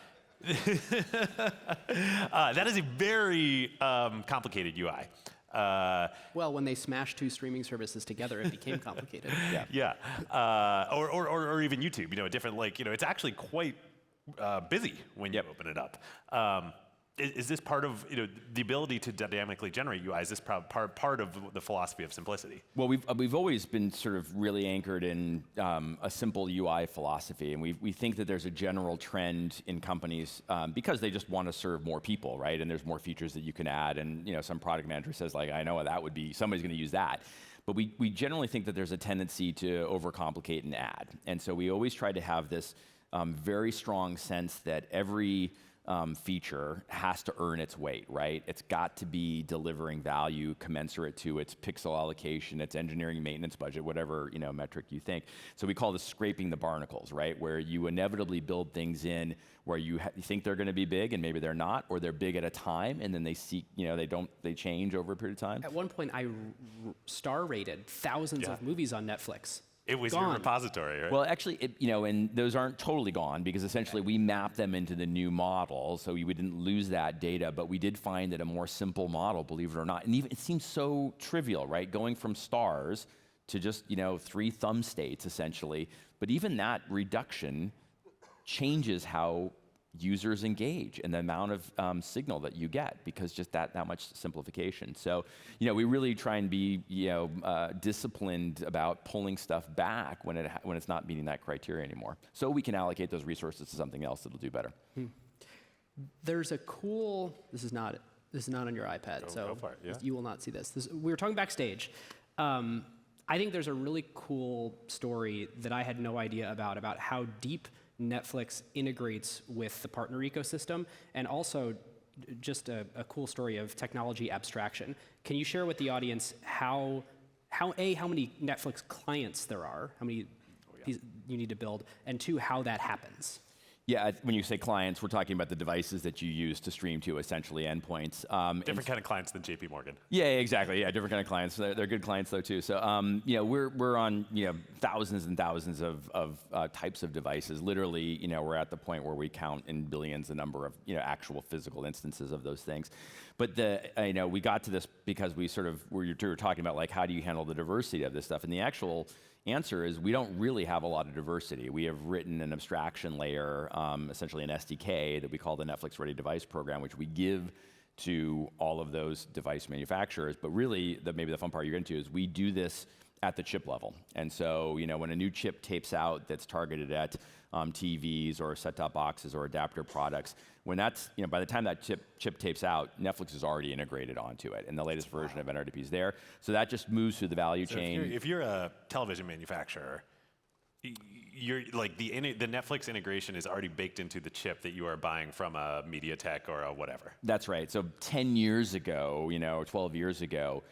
is a very complicated UI. Well, when they smashed 2 streaming services together, it became complicated. Yeah. Or even YouTube, a different, it's actually quite busy when you open it up. Is this part of the ability to dynamically generate UI? Is this part of the philosophy of simplicity? Well, we've always been sort of really anchored in a simple UI philosophy, and we think that there's a general trend in companies because they just want to serve more people, right? And there's more features that you can add, and some product manager says I know what that would be. Somebody's going to use that. But we generally think that there's a tendency to overcomplicate and add, and so we always try to have this very strong sense that every feature has to earn its weight, right? It's got to be delivering value commensurate to its pixel allocation, its engineering maintenance budget, whatever metric you think. So we call this scraping the barnacles, right? Where you inevitably build things in where you think they're going to be big and maybe they're not, or they're big at a time and then they change over a period of time. At one point, I star rated thousands of movies on Netflix. It was your repository, right? Well, actually, and those aren't totally gone because essentially we mapped them into the new model, so we didn't lose that data, but we did find that a more simple model, believe it or not, and even it seems so trivial, right? Going from stars to just 3 thumb states essentially, but even that reduction changes how users engage and the amount of signal that you get, because just that much simplification. So, we really try and be, disciplined about pulling stuff back when it's not meeting that criteria anymore, so we can allocate those resources to something else that'll do better. There's a cool. This is not on your iPad, so go for it, yeah. you will not see this. We were talking backstage. I think there's a really cool story that I had no idea about how deep Netflix integrates with the partner ecosystem, and also just a cool story of technology abstraction. Can you share with the audience how many Netflix clients there are, how many you need to build, and two, how that happens? Yeah, when you say clients, we're talking about the devices that you use to stream to, essentially endpoints. Different kind of clients than JPMorgan. Yeah, exactly. Yeah, different kind of clients. They're good clients though too. So we're on thousands and thousands of types of devices. Literally, we're at the point where we count in billions the number of actual physical instances of those things. But we got to this because we were talking about like how do you handle the diversity of this stuff, and the actual answer is we don't really have a lot of diversity. We have written an abstraction layer, essentially an SDK that we call the Netflix Ready Device Program, which we give to all of those device manufacturers. But really, maybe the fun part you're getting to is we do this at the chip level. And so, when a new chip tapes out that's targeted at TVs or set-top boxes or adapter products, when that's, by the time that chip tapes out, Netflix is already integrated onto it, and the latest version of NRDP is there. So that just moves through the value chain. If you're a television manufacturer, you're like the Netflix integration is already baked into the chip that you are buying from a MediaTek or a whatever. That's right. So 10 years ago, 12 years ago,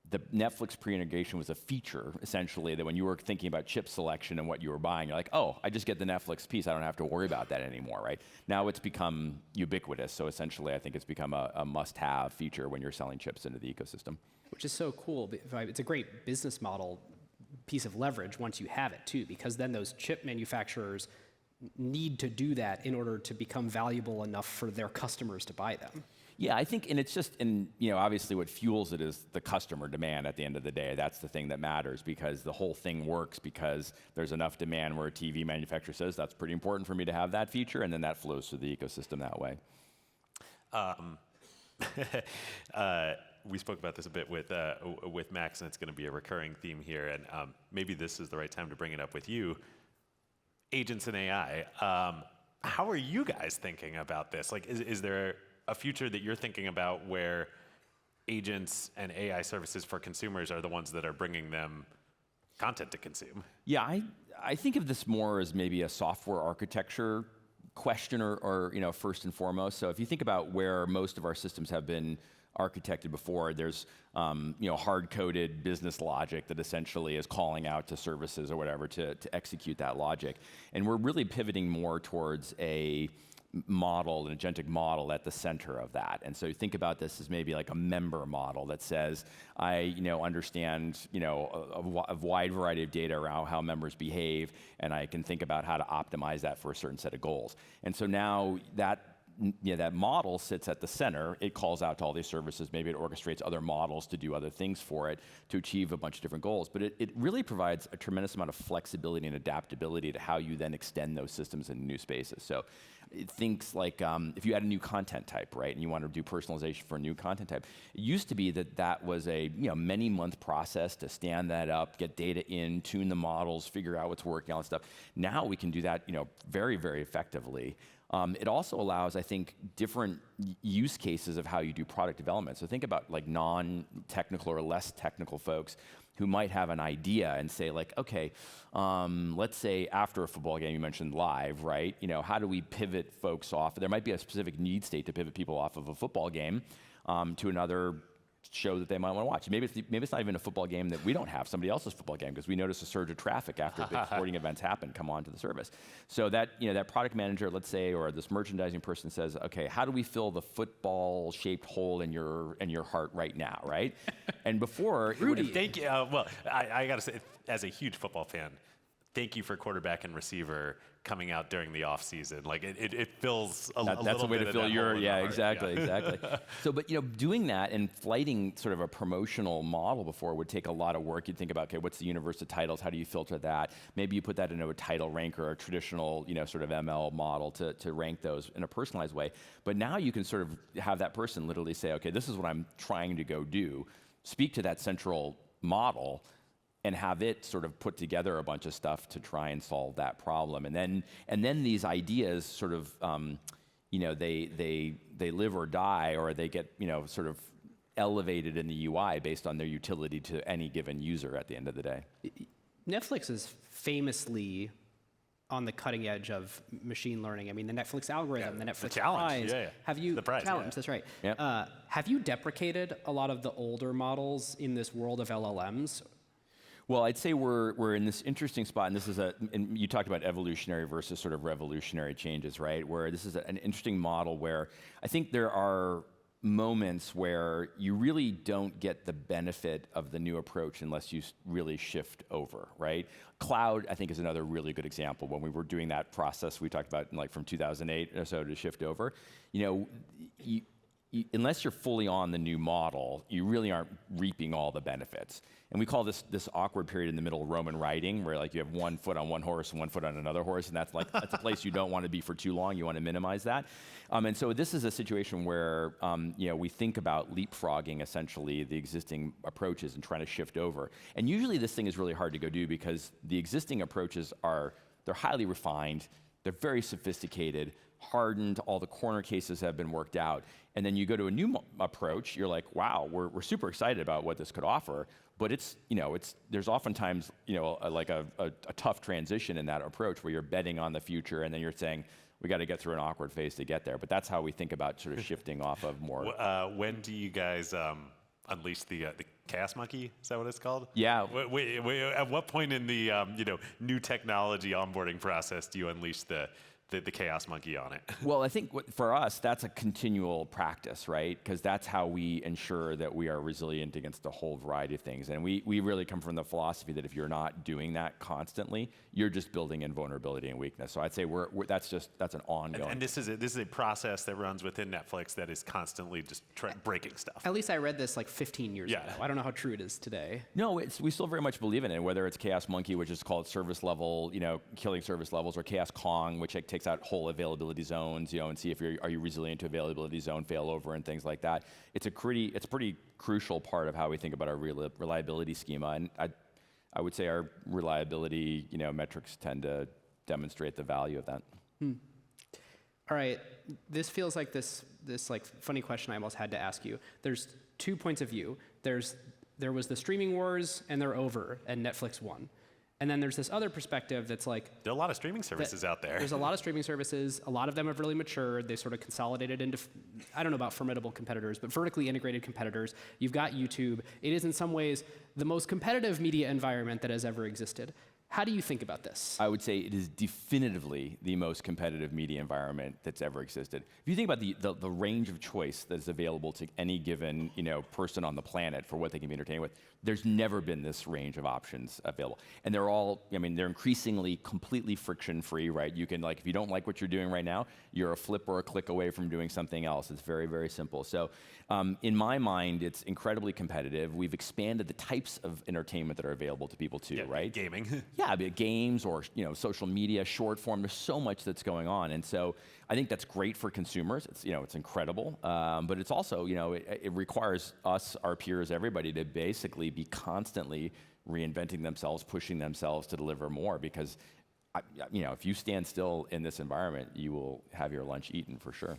the Netflix pre-integration was a feature, essentially, that when you were thinking about chip selection and what you were buying, you're like, oh, I just get the Netflix piece. I don't have to worry about that anymore, right? Now it's become ubiquitous. So essentially, I think it's become a must-have feature when you're selling chips into the ecosystem. Which is so cool. It's a great business model piece of leverage once you have it, too, because then those chip manufacturers need to do that in order to become valuable enough for their customers to buy them. Yeah, I think, and it's just, obviously what fuels it is the customer demand at the end of the day. That's the thing that matters, because the whole thing works because there's enough demand where a TV manufacturer says, that's pretty important for me to have that feature, and then that flows through the ecosystem that way. We spoke about this a bit with Max, and it's going to be a recurring theme here, and maybe this is the right time to bring it up with you. Agents and AI, how are you guys thinking about this? Like, is there a future that you're thinking about where agents and AI services for consumers are the ones that are bringing them content to consume? Yeah, I think of this more as maybe a software architecture question or first and foremost. So if you think about where most of our systems have been architected before, there's hard-coded business logic that essentially is calling out to services or whatever to execute that logic. And we're really pivoting more towards an agentic model at the center of that. And so you think about this as maybe like a member model that says, I understand a wide variety of data around how members behave, and I can think about how to optimize that for a certain set of goals. And so now that model sits at the center. It calls out to all these services. Maybe it orchestrates other models to do other things for it to achieve a bunch of different goals. But it really provides a tremendous amount of flexibility and adaptability to how you then extend those systems into new spaces. So things like if you add a new content type, right, and you want to do personalization for a new content type, it used to be that was a many-month process to stand that up, get data in, tune the models, figure out what's working, all that stuff. Now we can do that very, very effectively. It also allows, I think, different use cases of how you do product development. So think about like non-technical or less technical folks who might have an idea and say like, okay, let's say after a football game, you mentioned live, right? How do we pivot folks off? There might be a specific need state to pivot people off of a football game to another show that they might want to watch. Maybe it's not even a football game that we don't have, somebody else's football game, because we notice a surge of traffic after big sporting events happen, come onto the service. So that that product manager, let's say, or this merchandising person says, okay, how do we fill the football-shaped hole in your heart right now, right? And before, Thank you. Well, I got to say, as a huge football fan, thank you for quarterback and receiver coming out during the off season. Like it fills a That's little a way bit to of fill that your, hole in the heart. exactly. So, but doing that and flighting sort of a promotional model before would take a lot of work. You'd think about, okay, what's the universe of titles? How do you filter that? Maybe you put that into a title ranker or a traditional, sort of ML model to rank those in a personalized way. But now you can sort of have that person literally say, okay, this is what I'm trying to go do. Speak to that central model and have it sort of put together a bunch of stuff to try and solve that problem. And then these ideas sort of, they live or die, or they get, sort of elevated in the UI based on their utility to any given user at the end of the day. Netflix is famously on the cutting edge of machine learning. I mean, the Netflix algorithm, the Netflix challenge. prize. Have you the prize, challenge? That's right. Yep. Have you deprecated a lot of the older models in this world of LLMs? Well, I'd say we're in this interesting spot, and this is and you talked about evolutionary versus sort of revolutionary changes, right? Where this is an interesting model where I think there are moments where you really don't get the benefit of the new approach unless you really shift over, right? Cloud, I think, is another really good example. When we were doing that process we talked about, like from 2008 or so to shift over, unless you're fully on the new model, you really aren't reaping all the benefits. And we call this awkward period in the middle of Roman riding, where like you have one foot on one horse and one foot on another horse, and that's a place you don't want to be for too long. You want to minimize that. And so this is a situation where we think about leapfrogging essentially the existing approaches and trying to shift over. And usually this thing is really hard to go do because the existing approaches they're highly refined, they're very sophisticated, hardened, all the corner cases have been worked out. And then you go to a new approach, you're like, wow, we're super excited about what this could offer. But there's oftentimes like a tough transition in that approach where you're betting on the future and then you're saying, we got to get through an awkward phase to get there. But that's how we think about sort of shifting off of more. When do you guys unleash the chaos monkey? Is that what it's called? Yeah. Wait, at what point in the new technology onboarding process do you unleash the chaos monkey on it? Well, I think for us, that's a continual practice, right? Because that's how we ensure that we are resilient against a whole variety of things. And we really come from the philosophy that if you're not doing that constantly, you're just building in vulnerability and weakness. So I'd say that's an ongoing. And this is a process that runs within Netflix that is constantly just breaking stuff. At least I read this like 15 years ago. I don't know how true it is today. No, we still very much believe in it. Whether it's Chaos Monkey, which is called service level, killing service levels, or Chaos Kong, which takes out whole availability zones, and see if are you resilient to availability zone failover and things like that. It's a pretty crucial part of how we think about our reliability schema, and I would say our reliability, metrics tend to demonstrate the value of that. All right, this feels like this like funny question I almost had to ask you. There's 2 points of view. There was the streaming wars and they're over, and Netflix won. And then there's this other perspective that's like... There are a lot of streaming services out there. There's a lot of streaming services. A lot of them have really matured. They sort of consolidated into, I don't know about formidable competitors, but vertically integrated competitors. You've got YouTube. It is in some ways the most competitive media environment that has ever existed. How do you think about this? I would say it is definitively the most competitive media environment that's ever existed. If you think about the range of choice that is available to any given person on the planet for what they can be entertained with, there's never been this range of options available. And they're all, they're increasingly completely friction-free, right? You can, if you don't like what you're doing right now, you're a flip or a click away from doing something else. It's very, very simple. So in my mind, it's incredibly competitive. We've expanded the types of entertainment that are available to people too, right? Gaming. Yeah, games or social media, short form. There's so much that's going on, and so I think that's great for consumers. It's incredible, but it's also it requires us, our peers, everybody to basically be constantly reinventing themselves, pushing themselves to deliver more. Because if you stand still in this environment, you will have your lunch eaten for sure.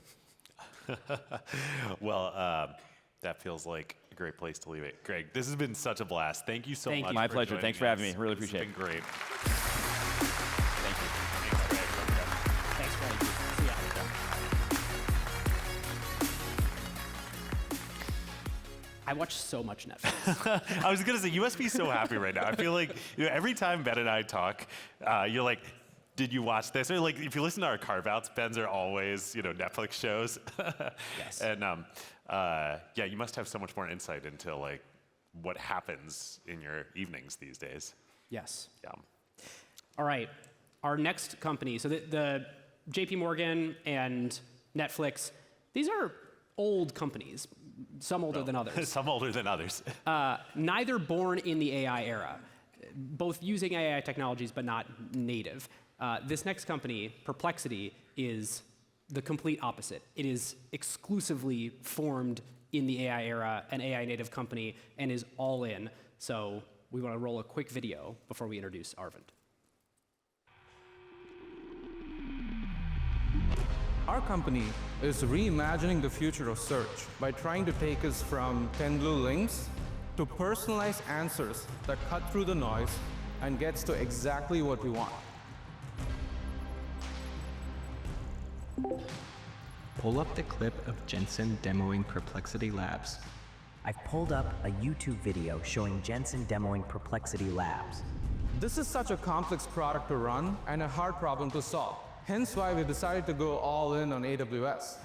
Well, that feels like a great place to leave it. Greg, this has been such a blast. Thank you so much. My pleasure. Thanks for having me. Really appreciate it. It's been great. Thank you. Thanks, Greg. See ya. I watch so much Netflix. I was going to say, you must be so happy right now. I feel like every time Ben and I talk, you're like, did you watch this? Or if you listen to our carve-outs, Ben's are always, Netflix shows. Yes. And you must have so much more insight into what happens in your evenings these days. Yes. Yeah. All right, our next company, so the JPMorgan and Netflix, these are old companies, some older than others. Some older than others. Neither born in the AI era, both using AI technologies but not native. This next company, Perplexity, is the complete opposite. It is exclusively formed in the AI era, an AI native company, and is all in. So we want to roll a quick video before we introduce Aravind. Our company is reimagining the future of search by trying to take us from 10 blue links to personalized answers that cut through the noise and gets to exactly what we want. Pull up the clip of Jensen demoing Perplexity Labs. I've pulled up a YouTube video showing Jensen demoing Perplexity Labs. This is such a complex product to run and a hard problem to solve. Hence why we decided to go all in on AWS.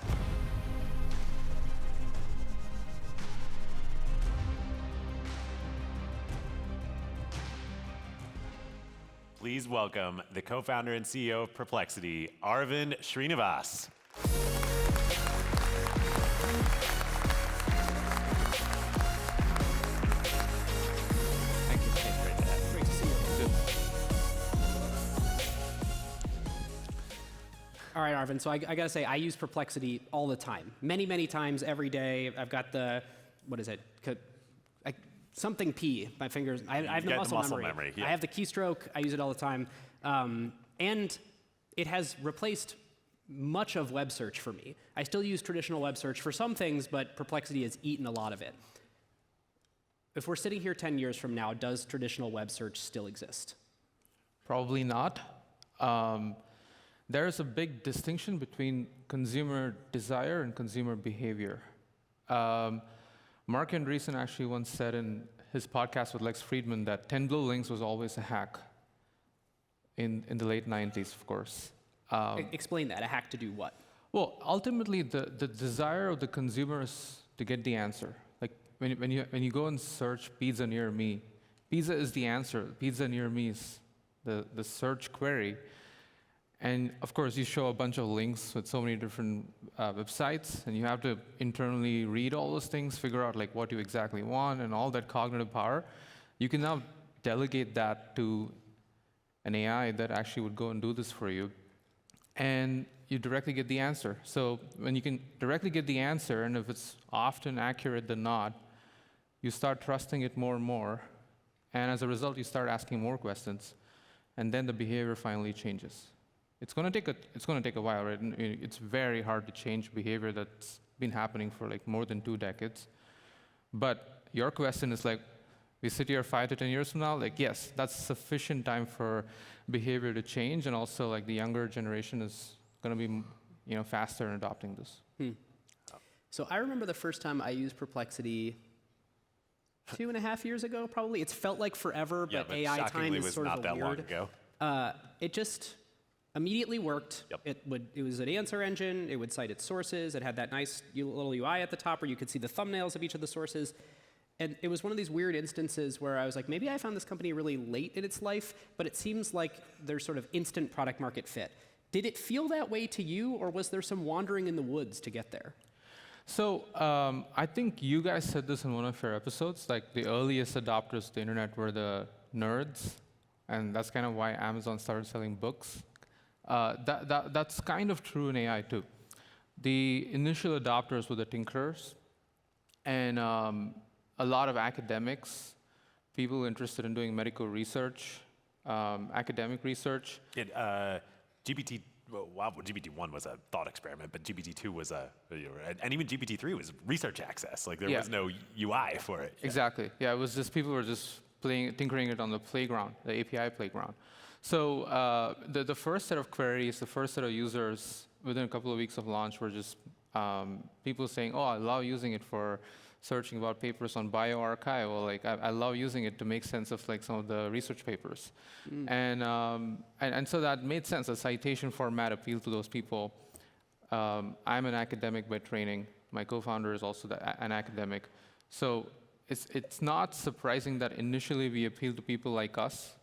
Please welcome the co-founder and CEO of Perplexity, Aravind Srinivas. Thank you. Great to see you. All right, Aravind, so I gotta say, I use Perplexity all the time. Many, many times every day. I've got the, what is it? Something P, my fingers. I have the muscle memory. Yeah. I have the keystroke. I use it all the time. And it has replaced much of web search for me. I still use traditional web search for some things, but Perplexity has eaten a lot of it. If we're sitting here 10 years from now, does traditional web search still exist? Probably not. There is a big distinction between consumer desire and consumer behavior. Mark Andreessen actually once said in his podcast with Lex Friedman that 10 blue links was always a hack in the late 90s, of course. Explain that. A hack to do what? Well, ultimately, the desire of the consumer is to get the answer. Like when you go and search pizza near me, pizza is the answer. Pizza near me is the search query. And of course, you show a bunch of links with so many different websites, and you have to internally read all those things, figure out like what you exactly want, and all that cognitive power. You can now delegate that to an AI that actually would go and do this for you, and you directly get the answer. So when you can directly get the answer, and if it's often accurate than not, you start trusting it more and more, and as a result, you start asking more questions, and then the behavior finally changes. It's going to take a while, right? And it's very hard to change behavior that's been happening for like more than 2 decades. But your question is like, we sit here 5 to 10 years from now, like yes, that's sufficient time for behavior to change, and also like the younger generation is going to be, faster in adopting this. So I remember the first time I used Perplexity 2.5 years ago, probably. It's felt like forever, but AI time is sort of not that weird. long ago. It just immediately worked. Yep. It was an answer engine. It would cite its sources. It had that nice little UI at the top where you could see the thumbnails of each of the sources. And it was one of these weird instances where I was like, maybe I found this company really late in its life, but it seems like there's sort of instant product market fit. Did it feel that way to you, or was there some wandering in the woods to get there? So I think you guys said this in one of your episodes, like the earliest adopters of the internet were the nerds, and that's kind of why Amazon started selling books. That's kind of true in AI too. The initial adopters were the tinkerers, and a lot of academics, people interested in doing medical research, academic research. GPT-1 was a thought experiment, but GPT-2 was and even GPT-3 was research access. Like there was no UI for it. Exactly. Yeah, it was just people were just tinkering it on the playground, the API playground. So the first set of queries, the first set of users within a couple of weeks of launch were just people saying, "Oh, I love using it for searching about papers on bioarchive," or like I love using it to make sense of like some of the research papers, and so that made sense. The citation format appealed to those people. I'm an academic by training. My co-founder is also an academic, so it's not surprising that initially we appeal to people like us,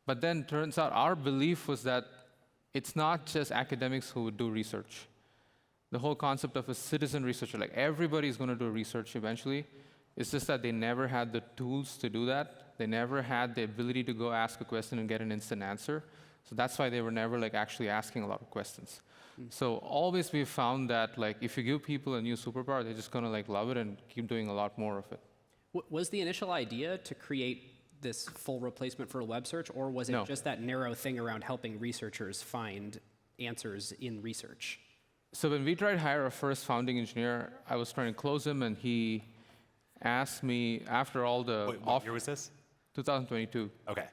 But then turns out our belief was that it's not just academics who would do research. The whole concept of a citizen researcher, like everybody's going to do research eventually. It's just that they never had the tools to do that. They never had the ability to go ask a question and get an instant answer. So that's why they were never like actually asking a lot of questions. So always we've found that like if you give people a new superpower, they're just going to like love it and keep doing a lot more of it. Was the initial idea to create this full replacement for a web search, or was it just that narrow thing around helping researchers find answers in research? So when we tried to hire our first founding engineer, I was trying to close him, and he asked me after all the... Wait, what year was this? 2022. Okay.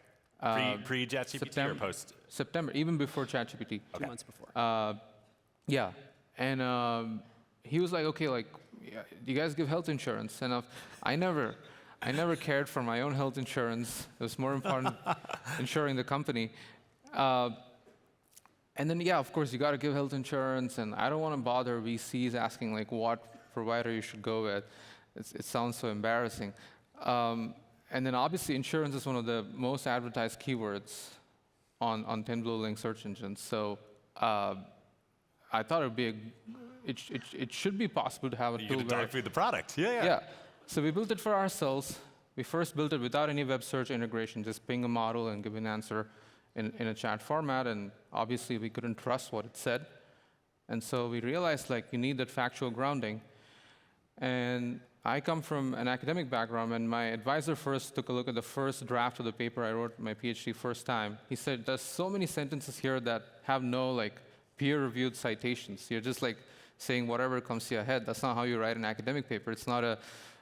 Pre-ChatGPT or post? September, even before ChatGPT. 2 months before. Yeah. And he was like, okay, like, do you guys give health insurance? And I never cared for my own health insurance. It was more important insuring the company. And then, yeah, of course, you got to give health insurance, and I don't want to bother VCs asking like what provider you should go with. It sounds so embarrassing. And then obviously, insurance is one of the most advertised keywords on 10 Blue Link search engines. So I thought it should be possible to have a tool. You're going to dog food the product. Yeah. So we built it for ourselves. We first built it without any web search integration, just ping a model and give an answer in a chat format, and obviously we couldn't trust what it said. And so we realized like you need that factual grounding. And I come from an academic background, and my advisor first took a look at the first draft of the paper I wrote my PhD first time. He said, there's so many sentences here that have no like peer-reviewed citations. You're just like saying whatever comes to your head. That's not how you write an academic paper. It's not a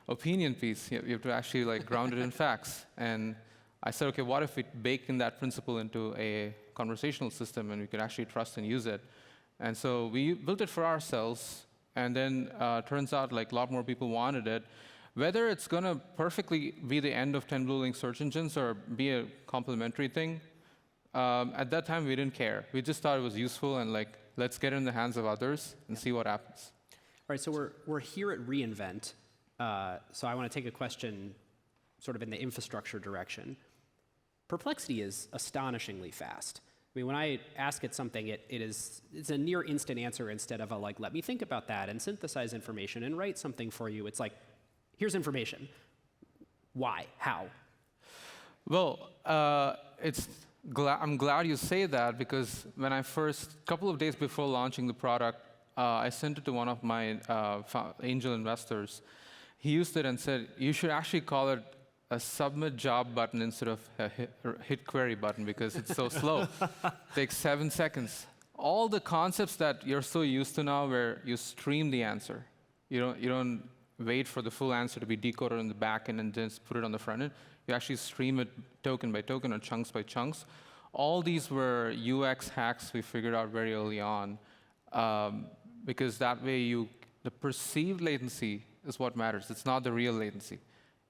opinion piece. You have to actually like ground it in facts. And I said, okay, what if we bake in that principle into a conversational system and we could actually trust and use it? And so we built it for ourselves, and then turns out like a lot more people wanted it. Whether it's going to perfectly be the end of 10 Blue Link search engines or be a complementary thing, at that time we didn't care. We just thought it was useful, and like, let's get it in the hands of others and see what happens. All right, so we're here at reInvent. So I want to take a question sort of in the infrastructure direction. Perplexity is astonishingly fast. I mean, when I ask it something, it's a near instant answer instead of a like, let me think about that and synthesize information and write something for you. It's like, here's information. Why? How? Well, I'm glad you say that, because when I couple of days before launching the product, I sent it to one of my angel investors. He used it and said, you should actually call it a submit job button instead of a hit query button, because it's so slow. Takes 7 seconds. All the concepts that you're so used to now, where you stream the answer. You don't wait for the full answer to be decoded in the back end and just put it on the front end. You actually stream it token by token or chunks by chunks. All these were UX hacks we figured out very early on, because that way the perceived latency is what matters. It's not the real latency.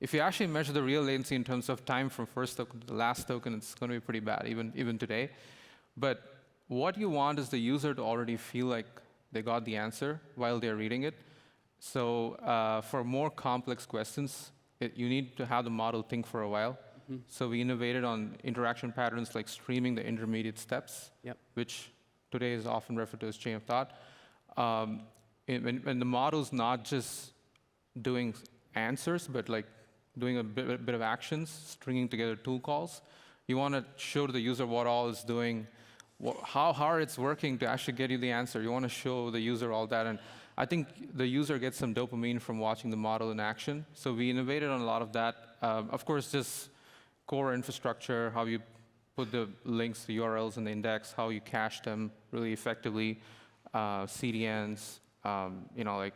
If you actually measure the real latency in terms of time from first token to the last token, it's going to be pretty bad, even today. But what you want is the user to already feel like they got the answer while they're reading it. So for more complex questions, you need to have the model think for a while. Mm-hmm. So we innovated on interaction patterns like streaming the intermediate steps, which today is often referred to as chain of thought. When the model's not just doing answers, but like doing a bit of actions, stringing together tool calls, you want to show to the user what all it's doing, how hard it's working to actually get you the answer. You want to show the user all that. And I think the user gets some dopamine from watching the model in action. So we innovated on a lot of that. Of course, just core infrastructure, how you put the links to URLs in the index, how you cache them really effectively, CDNs, like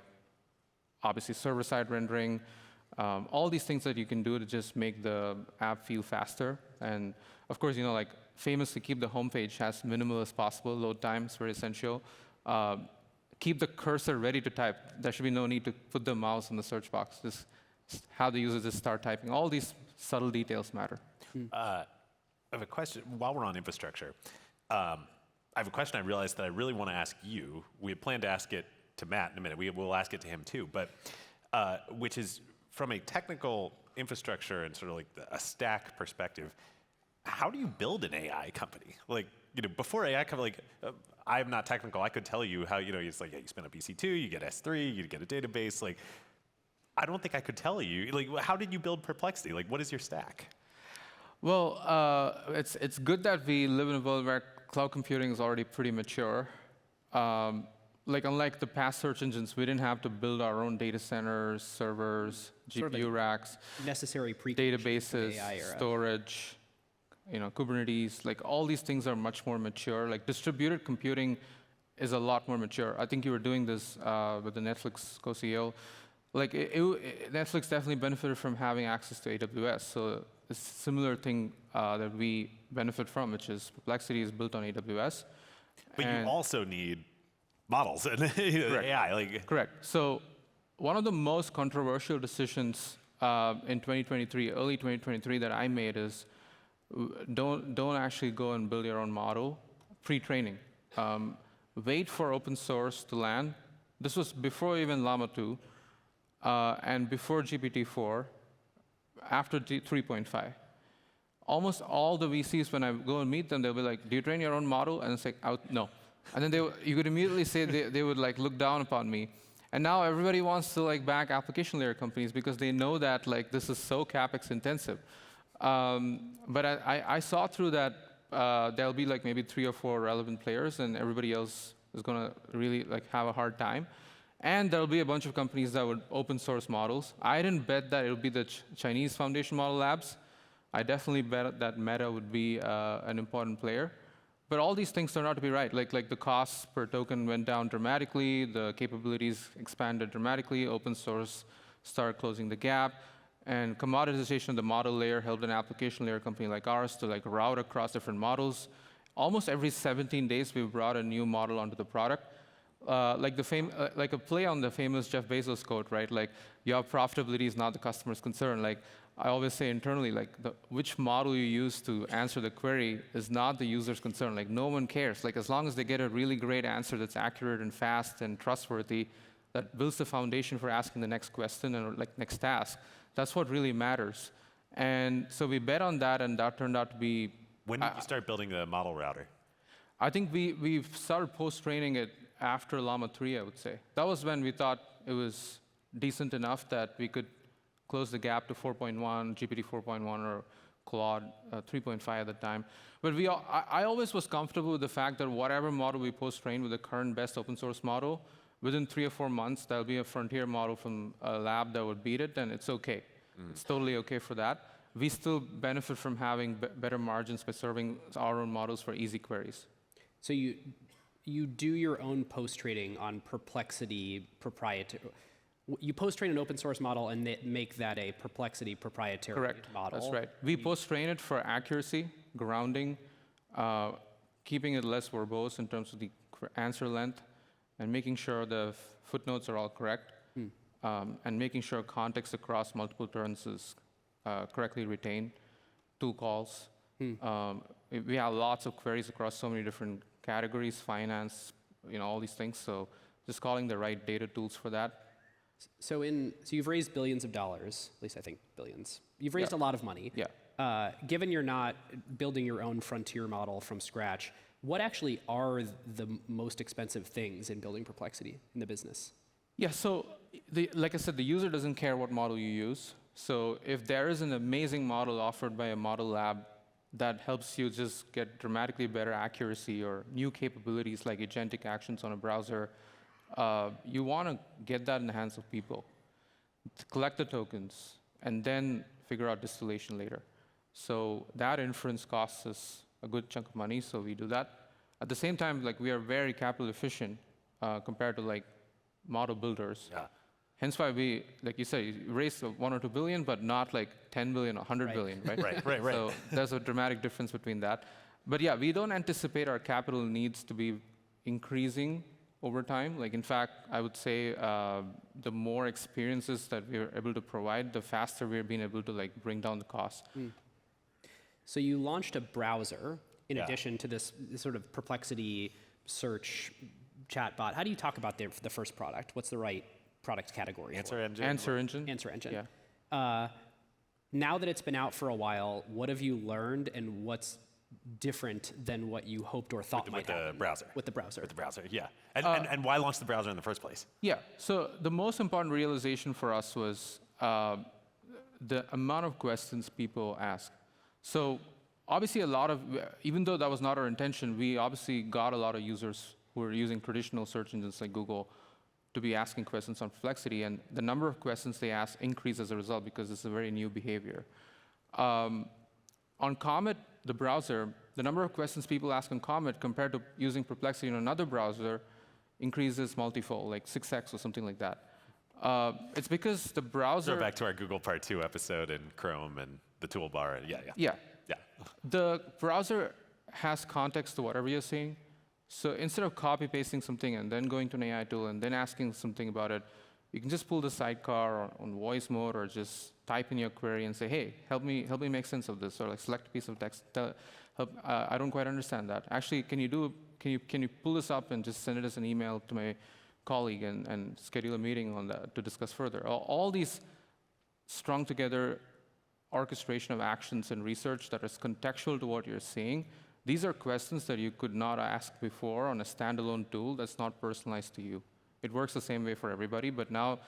obviously server-side rendering, all these things that you can do to just make the app feel faster. And of course, like famously keep the homepage as minimal as possible. Load time is very essential. Keep the cursor ready to type. There should be no need to put the mouse in the search box. Just have the user just start typing. All these subtle details matter. I have a question. While we're on infrastructure, I have a question I realized that I really want to ask you. We had planned to ask it to Matt in a minute. We'll ask it to him too. But which is from a technical infrastructure and sort of like a stack perspective, how do you build an AI company? Like, before AI company, I'm not technical. I could tell you how, it's like, yeah, you spin up EC2, you get S3, you get a database. Like, I don't think I could tell you. Like, how did you build Perplexity? Like, what is your stack? Well, it's good that we live in a world where cloud computing is already pretty mature. Unlike the past search engines, we didn't have to build our own data centers, servers, GPU racks, necessary databases, storage, Kubernetes. Like all these things are much more mature. Like distributed computing is a lot more mature. I think you were doing this with the Netflix co-CEO. Like Netflix definitely benefited from having access to AWS. So it's a similar thing that we benefit from, which is Perplexity is built on AWS. But you also need models and AI. Correct. So one of the most controversial decisions in 2023, early 2023, that I made is don't actually go and build your own model pre-training. Wait for open source to land. This was before even Llama 2 and before GPT-4, after 3.5. Almost all the VCs, when I go and meet them, they'll be like, do you train your own model? And it's like, no. And then you could immediately say they would look down upon me. And now everybody wants to back application layer companies because they know that this is so CapEx intensive. But I saw through that there'll be maybe 3 or 4 relevant players, and everybody else is going to really have a hard time. And there'll be a bunch of companies that would open source models. I didn't bet that it would be the Chinese foundation model labs. I definitely bet that Meta would be an important player. But all these things turned out to be right. Like the costs per token went down dramatically, the capabilities expanded dramatically, open source started closing the gap, and commoditization of the model layer helped an application layer company like ours to route across different models. Almost every 17 days, we brought a new model onto the product. Like a play on the famous Jeff Bezos quote, right? Your profitability is not the customer's concern. I always say internally, which model you use to answer the query is not the user's concern. No one cares. As long as they get a really great answer that's accurate and fast and trustworthy, that builds the foundation for asking the next question and next task. That's what really matters. And so we bet on that, and that turned out to be. When did you start building the model router? I think we started post-training it after Llama 3, I would say. That was when we thought it was decent enough that we could close the gap to 4.1, GPT 4.1, or Claude 3.5 at the time. But I always was comfortable with the fact that whatever model we post-train with the current best open source model, within 3 or 4 months, there'll be a frontier model from a lab that would beat it, and it's OK. It's totally OK for that. We still benefit from having better margins by serving our own models for easy queries. So you do your own post-training on Perplexity proprietary. You post-train an open source model and make that a Perplexity proprietary model. That's right. We post-train it for accuracy, grounding, keeping it less verbose in terms of the answer length, and making sure the footnotes are all correct, and making sure context across multiple turns is correctly retained, tool calls. We have lots of queries across so many different categories, finance, all these things. So just calling the right data tools for that. So you've raised billions of dollars, at least I think billions. You've raised a lot of money. Yeah. Given you're not building your own frontier model from scratch, what actually are the most expensive things in building Perplexity in the business? Yeah, so like I said, the user doesn't care what model you use. So if there is an amazing model offered by a model lab that helps you just get dramatically better accuracy or new capabilities like agentic actions on a browser, you want to get that in the hands of people, collect the tokens, and then figure out distillation later. So that inference costs us a good chunk of money, so we do that. At the same time, we are very capital efficient compared to model builders. Yeah. Hence why we, like you said, raised 1 or 2 billion, but not 10 billion or 100 billion, right? Right. So there's a dramatic difference between that. But yeah, we don't anticipate our capital needs to be increasing over time. In fact, I would say the more experiences that we're able to provide, the faster we're being able to bring down the cost. So you launched a browser in addition to this sort of Perplexity search chatbot. How do you talk about the first product? What's the right product category? Answer engine. Answer engine. Answer engine. Yeah. Now that it's been out for a while, what have you learned and what's different than what you hoped or thought might happen? With the browser. With the browser. With the browser, yeah. And why launch the browser in the first place? Yeah, so the most important realization for us was the amount of questions people ask. So obviously even though that was not our intention, we obviously got a lot of users who are using traditional search engines like Google to be asking questions on Perplexity, and the number of questions they ask increased as a result because it's a very new behavior. On Comet, the browser, the number of questions people ask on Comet compared to using Perplexity in another browser increases multifold, like 6x or something like that. It's because the browser... Go back to our Google Part 2 episode in Chrome and the toolbar. Yeah. The browser has context to whatever you're saying. So instead of copy-pasting something and then going to an AI tool and then asking something about it, you can just pull the sidecar on voice mode or just type in your query and say, hey, help me make sense of this, or like select a piece of text. I don't quite understand that. Actually, can you pull this up and just send it as an email to my colleague and schedule a meeting on that to discuss further? All these strung together orchestration of actions and research that is contextual to what you're saying. These are questions that you could not ask before on a standalone tool that's not personalized to you. It works the same way for everybody, but now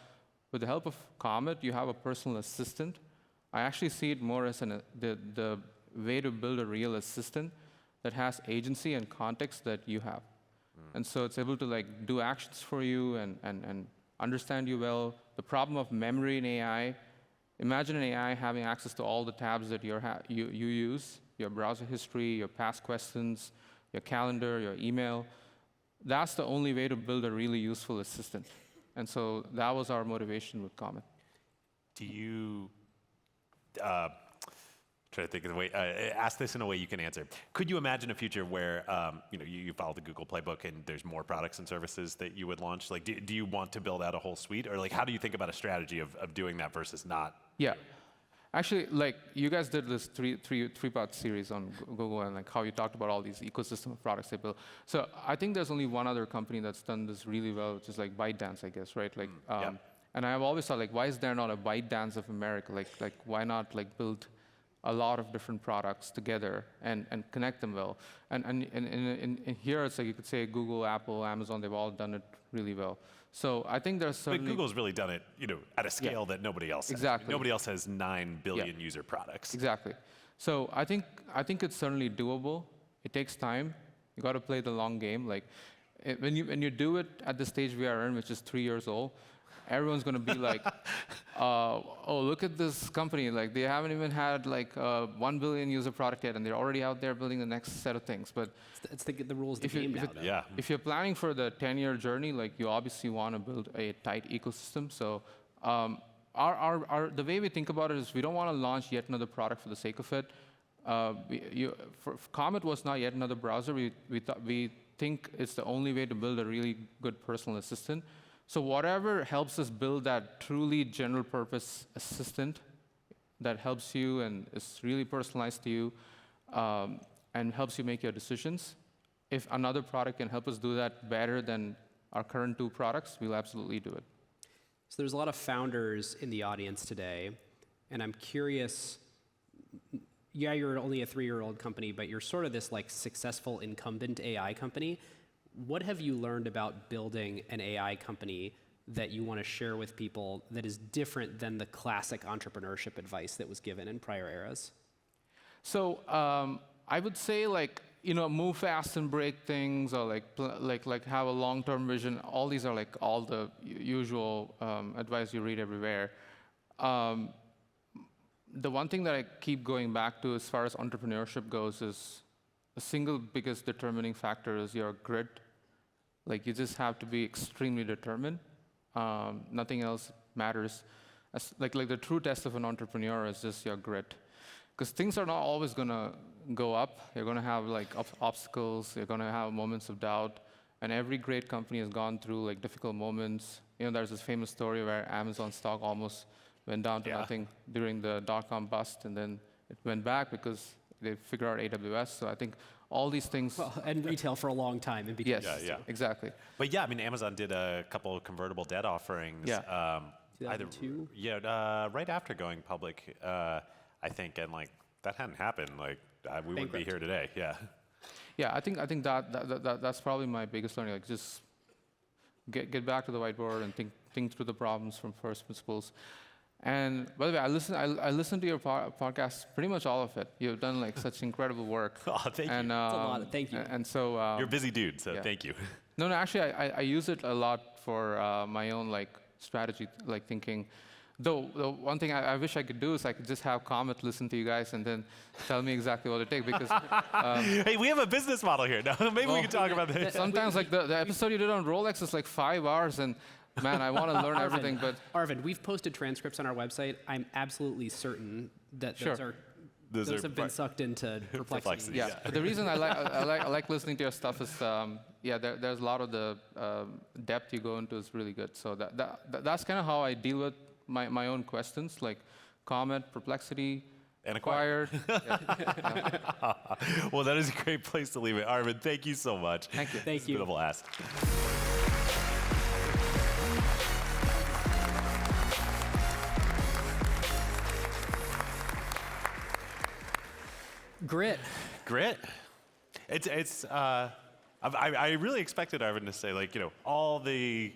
with the help of Comet, you have a personal assistant. I actually see it more as the way to build a real assistant that has agency and context that you have. And so it's able to like do actions for you and understand you well. The problem of memory in AI, imagine an AI having access to all the tabs that you use, your browser history, your past questions, your calendar, your email. That's the only way to build a really useful assistant. And so that was our motivation with Comet. Do you, try to think of the way, ask this in a way you can answer. Could you imagine a future where you follow the Google playbook and there's more products and services that you would launch? Like, do you want to build out a whole suite? Or like, how do you think about a strategy of doing that versus not? Yeah. Actually, like you guys did this three-part series on Google and like how you talked about all these ecosystem of products they built. So I think there's only one other company that's done this really well, which is like ByteDance, I guess, right? Like, and I've always thought like, why is there not a ByteDance of America? Like why not like build a lot of different products together and connect them well? And here it's like you could say Google, Apple, Amazon, they've all done it really well. So I think there's certainly... But Google's really done it, at a scale that nobody else has. Exactly. Nobody else has 9 billion user products. Exactly. So I think it's certainly doable. It takes time. You got to play the long game. Like when you do it at the stage we are in, which is 3 years old, everyone's going to be like, oh, look at this company. Like they haven't even had like 1 billion user product yet, and they're already out there building the next set of things. But it's the rules of the game now. If you're planning for the 10-year journey, like you obviously want to build a tight ecosystem. So the way we think about it is we don't want to launch yet another product for the sake of it. Comet was not yet another browser. We think it's the only way to build a really good personal assistant. So whatever helps us build that truly general purpose assistant that helps you and is really personalized to you and helps you make your decisions, if another product can help us do that better than our current 2 products, we'll absolutely do it. So there's a lot of founders in the audience today, and I'm curious, you're only a 3-year-old company, but you're sort of this like successful incumbent AI company. What have you learned about building an AI company that you want to share with people that is different than the classic entrepreneurship advice that was given in prior eras? So I would say like, move fast and break things, or like have a long-term vision. All these are like all the usual advice you read everywhere. The one thing that I keep going back to as far as entrepreneurship goes is the single biggest determining factor is your grit. Like you just have to be extremely determined. Nothing else matters. Like the true test of an entrepreneur is just your grit. Because things are not always going to go up. You're going to have like obstacles. You're going to have moments of doubt. And every great company has gone through like difficult moments. There's this famous story where Amazon stock almost went down to nothing during the dot-com bust, and then it went back because they figured out AWS. So I think all these things... Well, and retail for a long time in between. Yes, exactly. But yeah, I mean, Amazon did a couple of convertible debt offerings. 2002? Right after going public, I think, and like that hadn't happened, like we wouldn't be here today. Yeah. Yeah, I think that's probably my biggest learning. Like, just get back to the whiteboard and think through the problems from first principles. And by the way, I listen to your podcast, pretty much all of it. You've done like such incredible work. Oh, thank you. That's a lot. Thank you. And so you're a busy dude, so yeah. thank you. No, actually, I use it a lot for my own like strategy, like thinking. Though the one thing I wish I could do is I could just have Comet listen to you guys and then tell me exactly what to take, because hey, we have a business model here. No, maybe we can talk about this. Sometimes like the episode you did on Rolex is like 5 hours, and man, I want to learn everything. But Arvind, we've posted transcripts on our website. I'm absolutely certain that those have been sucked into Perplexity. Yeah, but the reason I like listening to your stuff is there's a lot of the depth you go into is really good. So that's kind of how I deal with my own questions, like Comet, Perplexity, and Acquired. Yeah. Well, that is a great place to leave it. Arvind, thank you so much. Thank you. Thank you. It's been a blast. Grit. It's. I really expected Arvind to say, like, all the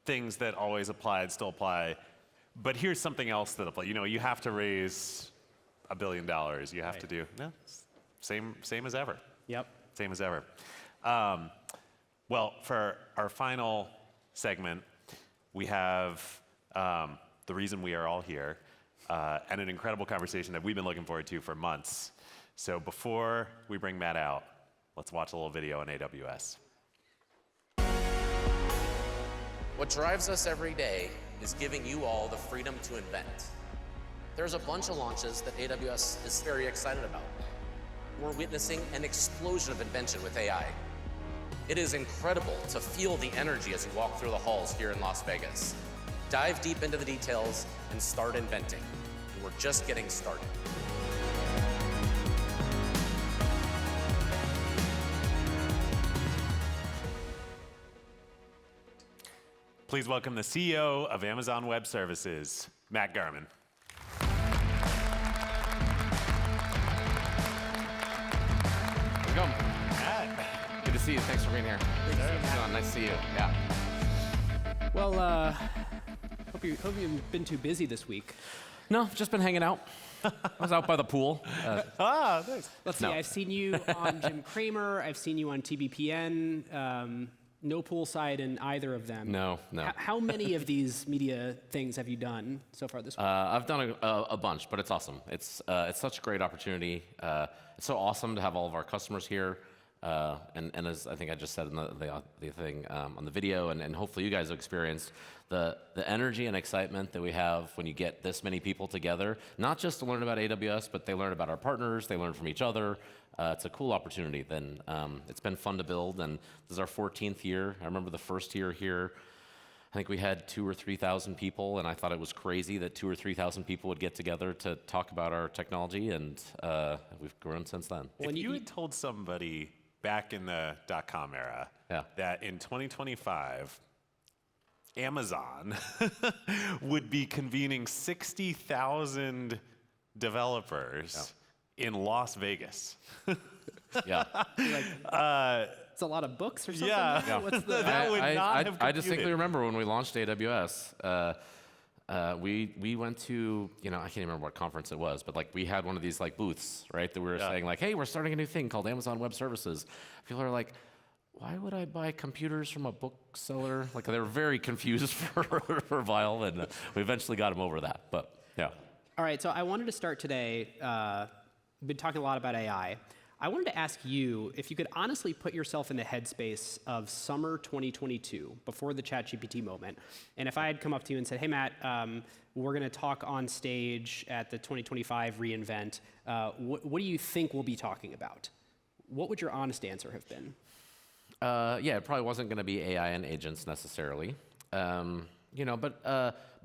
things that always applied still apply, but here's something else that apply. You have to raise $1 billion. You have to do same as ever. Yep. Same as ever. Well, for our final segment, we have the reason we are all here, and an incredible conversation that we've been looking forward to for months. So before we bring Matt out, let's watch a little video on AWS. What drives us every day is giving you all the freedom to invent. There's a bunch of launches that AWS is very excited about. We're witnessing an explosion of invention with AI. It is incredible to feel the energy as you walk through the halls here in Las Vegas. Dive deep into the details and start inventing. And we're just getting started. Please welcome the CEO of Amazon Web Services, Matt Garman. How's it going? Matt. Good to see you. Thanks for being here. Nice to see you. Yeah. Well, hope you've been too busy this week. No, just been hanging out. I was out by the pool. Nice. Let's see. I've seen you on Jim Cramer. I've seen you on TBPN. No poolside in either of them. No. How many of these media things have you done so far this week? I've done a bunch, but it's awesome. It's such a great opportunity. It's so awesome to have all of our customers here. And as I think I just said in the thing on the video, and hopefully you guys have experienced, the energy and excitement that we have when you get this many people together, not just to learn about AWS, but they learn about our partners, they learn from each other. It's a cool opportunity. Then it's been fun to build, and this is our 14th year. I remember the first year here, I think we had 2,000 or 3,000 people, and I thought it was crazy that 2,000 or 3,000 people would get together to talk about our technology, and we've grown since then. If you had told somebody back in the .com era that in 2025, Amazon would be convening 60,000 developers in Las Vegas. Yeah. It's a lot of books or something? Yeah. What's the, that would not have I distinctly remember when we launched AWS, we went to, I can't remember what conference it was, but like we had one of these like booths, right? That we were saying like, hey, we're starting a new thing called Amazon Web Services. People are like, why would I buy computers from a bookseller? Like they were very confused for a while, and we eventually got them over that, but yeah. All right, so I wanted to start today, we've been talking a lot about AI. I wanted to ask you if you could honestly put yourself in the headspace of summer 2022, before the ChatGPT moment. And if I had come up to you and said, hey, Matt, we're going to talk on stage at the 2025 reInvent, what do you think we'll be talking about? What would your honest answer have been? It probably wasn't going to be AI and agents necessarily.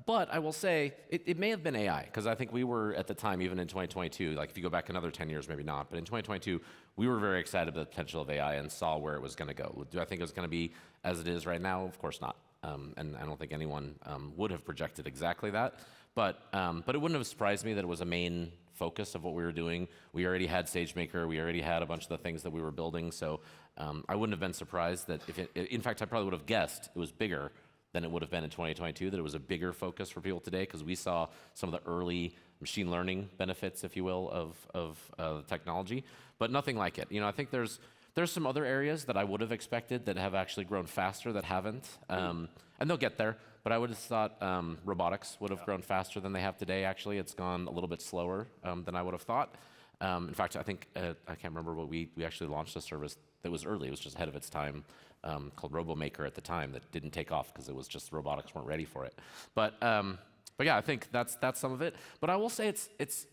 But I will say it may have been AI, because I think we were at the time, even in 2022, like if you go back another 10 years, maybe not, but in 2022, we were very excited about the potential of AI and saw where it was going to go. Do I think it was going to be as it is right now? Of course not. and I don't think anyone would have projected exactly that. But it wouldn't have surprised me that it was a main focus of what we were doing. We already had SageMaker. We already had a bunch of the things that we were building. So I wouldn't have been surprised that in fact, I probably would have guessed it was bigger than it would have been in 2022, that it was a bigger focus for people today, because we saw some of the early machine learning benefits, if you will, of the technology, but nothing like it. I think there's some other areas that I would have expected that have actually grown faster that haven't, and they'll get there. But I would have thought robotics would have grown faster than they have today. Actually, it's gone a little bit slower than I would have thought. In fact, I think I can't remember what we actually launched a service that was early. It was just ahead of its time, called RoboMaker at the time, that didn't take off because it was just robotics weren't ready for it. But yeah, I think that's some of it. But I will say it's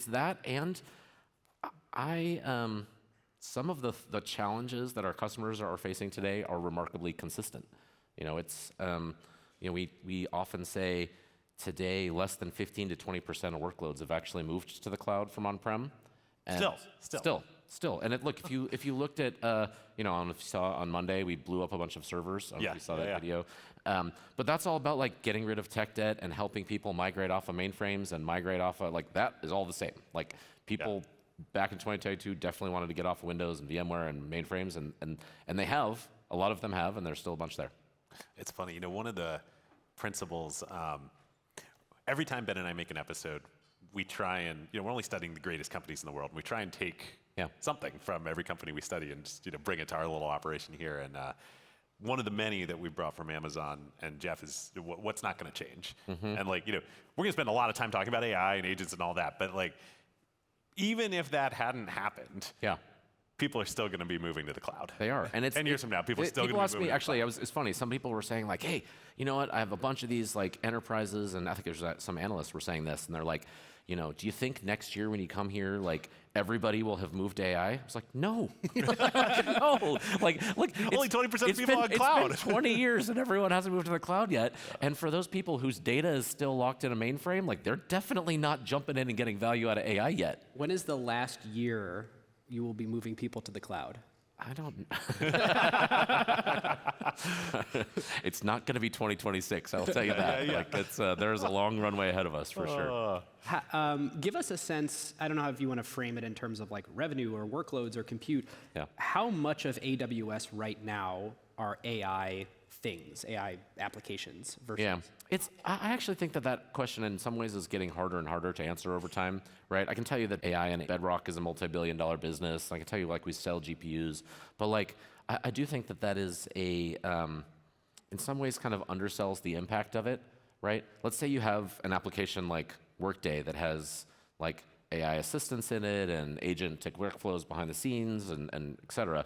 that, and some of the challenges that our customers are facing today are remarkably consistent. We often say today less than 15 to 20% of workloads have actually moved to the cloud from on-prem. Still. And look, if you looked at, if you saw on Monday, we blew up a bunch of servers. I don't know if you saw that video. But that's all about like getting rid of tech debt and helping people migrate off of mainframes and migrate off of, like, that is all the same. Like, people back in 2022 definitely wanted to get off of Windows and VMware and mainframes, and they have. A lot of them have, and there's still a bunch there. It's funny, one of the principles, every time Ben and I make an episode, we try and, we're only studying the greatest companies in the world, and we try and take something from every company we study and just, bring it to our little operation here. And one of the many that we brought from Amazon and Jeff is what's not going to change. And we're going to spend a lot of time talking about AI and agents and all that, but even if that hadn't happened, people are still going to be moving to the cloud. They are, and 10 years from now, people are still going to be moving. Actually, it's funny. Some people were saying like, "Hey, you know what? I have a bunch of these enterprises," and I think there's some analysts were saying this, and they're like, "Do you think next year when you come here, everybody will have moved to AI?" I was like, "No, no." Look, only 20% of people on cloud. It's been 20 years and everyone hasn't moved to the cloud yet. And for those people whose data is still locked in a mainframe, they're definitely not jumping in and getting value out of AI yet. When is the last year you will be moving people to the cloud? I don't. It's not going to be 2026. I'll tell you that. There's a long runway ahead of us for sure. Give us a sense. I don't know if you want to frame it in terms of revenue or workloads or compute. How much of AWS right now are AI things, AI applications versus? I actually think that question in some ways is getting harder and harder to answer over time, right? I can tell you that AI and Bedrock is a multi-billion-dollar business. I can tell you we sell GPUs, but I do think that is in some ways kind of undersells the impact of it, right? Let's say you have an application like Workday that has AI assistants in it and agentic workflows behind the scenes and et cetera.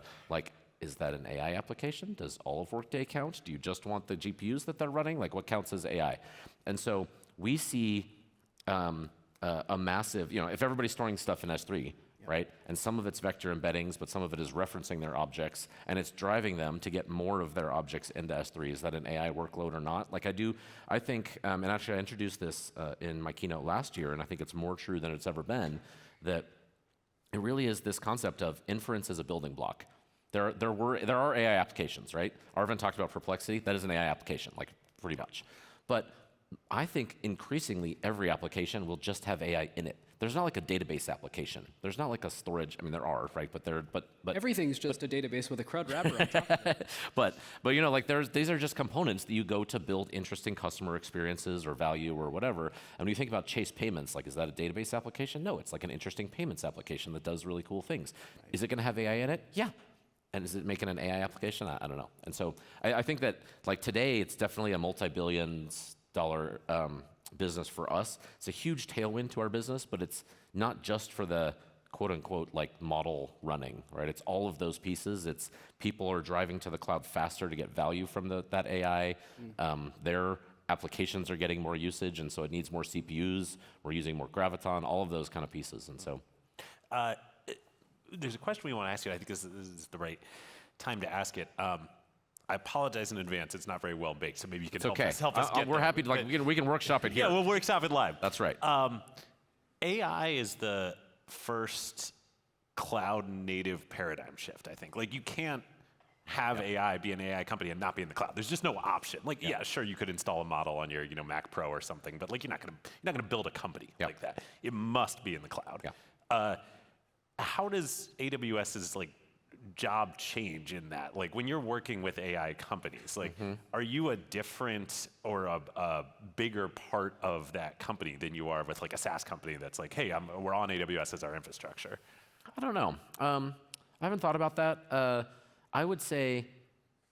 Is that an AI application? Does all of Workday count? Do you just want the GPUs that they're running? What counts as AI? And so we see a massive, if everybody's storing stuff in S3, right? And some of it's vector embeddings, but some of it is referencing their objects, and it's driving them to get more of their objects into S3. Is that an AI workload or not? I think, and actually I introduced this in my keynote last year, and I think it's more true than it's ever been, that it really is this concept of inference as a building block. There are AI applications, right? Aravind talked about Perplexity. That is an AI application, pretty much. But I think increasingly every application will just have AI in it. There's not a database application. There's not a storage. I mean, there are, right? But everything's just a database with a CRUD wrapper on top. but these are just components that you go to build interesting customer experiences or value or whatever. And when you think about Chase payments, is that a database application? No, it's an interesting payments application that does really cool things. Right. Is it going to have AI in it? Yeah. And is it making an AI application? I don't know. And so I think that today it's definitely a multi-billion-dollar business for us. It's a huge tailwind to our business, but it's not just for the quote-unquote model running, right? It's all of those pieces. It's people are driving to the cloud faster to get value from that AI. Their applications are getting more usage, and so it needs more CPUs. We're using more Graviton, all of those kind of pieces. And so there's a question we want to ask you. I think this is the right time to ask it. I apologize in advance. It's not very well baked, so maybe you can help us get We're there. happy to, we can workshop it here. Yeah, we'll workshop it live. That's right. AI is the first cloud native paradigm shift, I think. You can't have AI be an AI company and not be in the cloud. There's just no option. Like, yeah, sure, you could install a model on your Mac Pro or something, but like you're not gonna build a company like that. It must be in the cloud. How does AWS's like job change in that? Like when you're working with AI companies, like are you a different or a bigger part of that company than you are with like a SaaS company that's like, hey, we're on AWS as our infrastructure? I don't know. I haven't thought about that. I would say,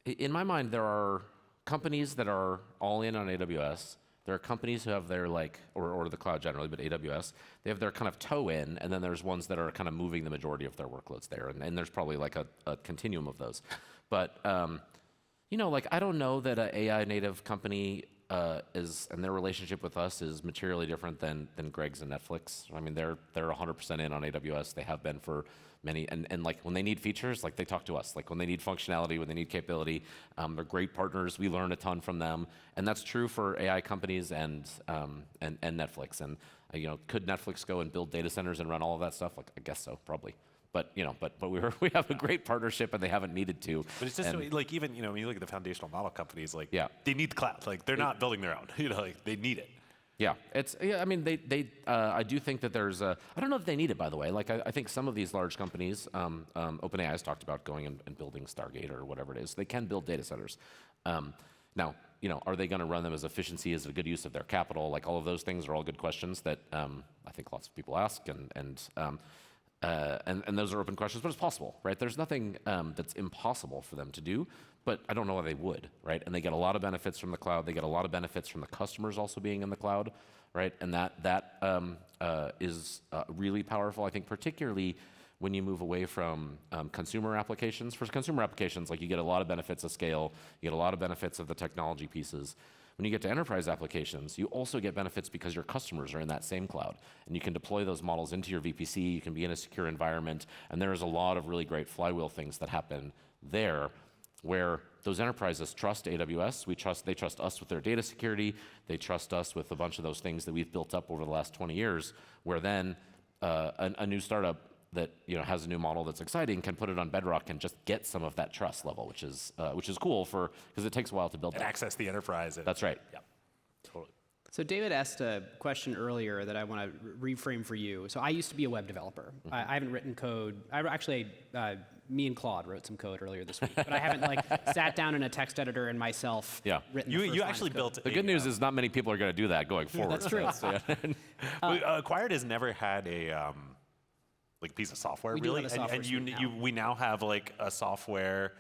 in my mind, there are companies that are all in on AWS. There are companies who have their like, or the cloud generally, but AWS, they have their kind of toe in, and then there's ones that are kind of moving the majority of their workloads there, and there's probably like a continuum of those. But like I don't know that an AI native company and their relationship with us is materially different than Greg's and Netflix. I mean, they're 100% in on AWS. They have been for many, and like when they need features, like they talk to us. Like when they need functionality, when they need capability, they're great partners. We learn a ton from them, and that's true for AI companies and Netflix. And could Netflix go and build data centers and run all of that stuff? Like I guess so, probably. But we have a great partnership, and they haven't needed to. But it's just like even when you look at the foundational model companies, like they need the cloud. Like they're not building their own. Like they need it. Yeah, I mean, I do think that there's I don't know if they need it, by the way. Like I think some of these large companies, OpenAI has talked about going and building Stargate or whatever it is. They can build data centers. Now, are they going to run them as efficiency? Is it a good use of their capital? Like all of those things are all good questions that I think lots of people ask, and those are open questions, but it's possible, right? There's nothing that's impossible for them to do, but I don't know why they would, right? And they get a lot of benefits from the cloud. They get a lot of benefits from the customers also being in the cloud, right? And that is really powerful, I think, particularly when you move away from consumer applications. For consumer applications, like you get a lot of benefits of scale, you get a lot of benefits of the technology pieces. When you get to enterprise applications, you also get benefits because your customers are in that same cloud. And you can deploy those models into your VPC, you can be in a secure environment, and there is a lot of really great flywheel things that happen there where those enterprises trust AWS, they trust us with their data security, they trust us with a bunch of those things that we've built up over the last 20 years, where then a new startup that has a new model that's exciting can put it on Bedrock and just get some of that trust level, which is cool because it takes a while to build and that. access the enterprise. That's right. Yeah, totally. So David asked a question earlier that I want to reframe for you. So I used to be a web developer. I haven't written code. Me and Claude wrote some code earlier this week, but I haven't sat down in a text editor and myself written the first You line actually of built code. The good news is not many people are going to do that going forward. That's true. Acquired has never had a piece of software, We do really, have a software suite now. we now have like a software,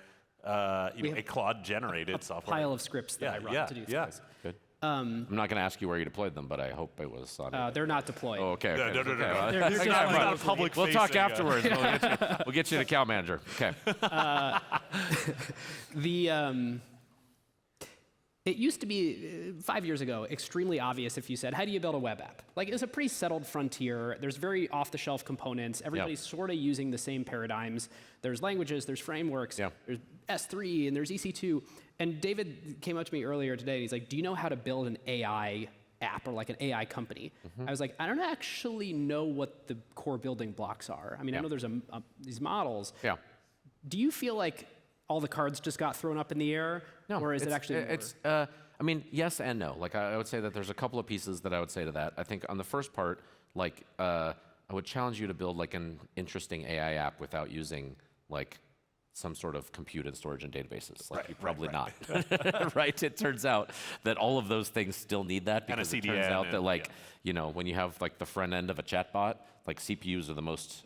a Claude-generated software Pile of scripts that I run to do things. Good. I'm not going to ask you where you deployed them, but I hope it was on. They're not deployed. Oh, okay. No. They're just not public We'll talk facing, afterwards. We'll get you an account manager. Okay. It used to be, 5 years ago, extremely obvious if you said, how do you build a web app? Like, it's a pretty settled frontier. There's very off-the-shelf components. Everybody's sort of using the same paradigms. There's languages, there's frameworks, there's S3, and there's EC2. And David came up to me earlier today, and he's like, do you know how to build an AI app or like an AI company? I was like, I don't actually know what the core building blocks are. I mean, I know there's these models. Do you feel like all the cards just got thrown up in the air? No, or is it actually I mean, yes and no. Like, I would say that there's a couple of pieces that I would say to that. I think on the first part, like, I would challenge you to build like an interesting AI app without using like some sort of compute and storage and databases. Like, you probably not. Right? It turns out that all of those things still need that because it turns out that like, when you have like the front end of a chatbot, like CPUs are the most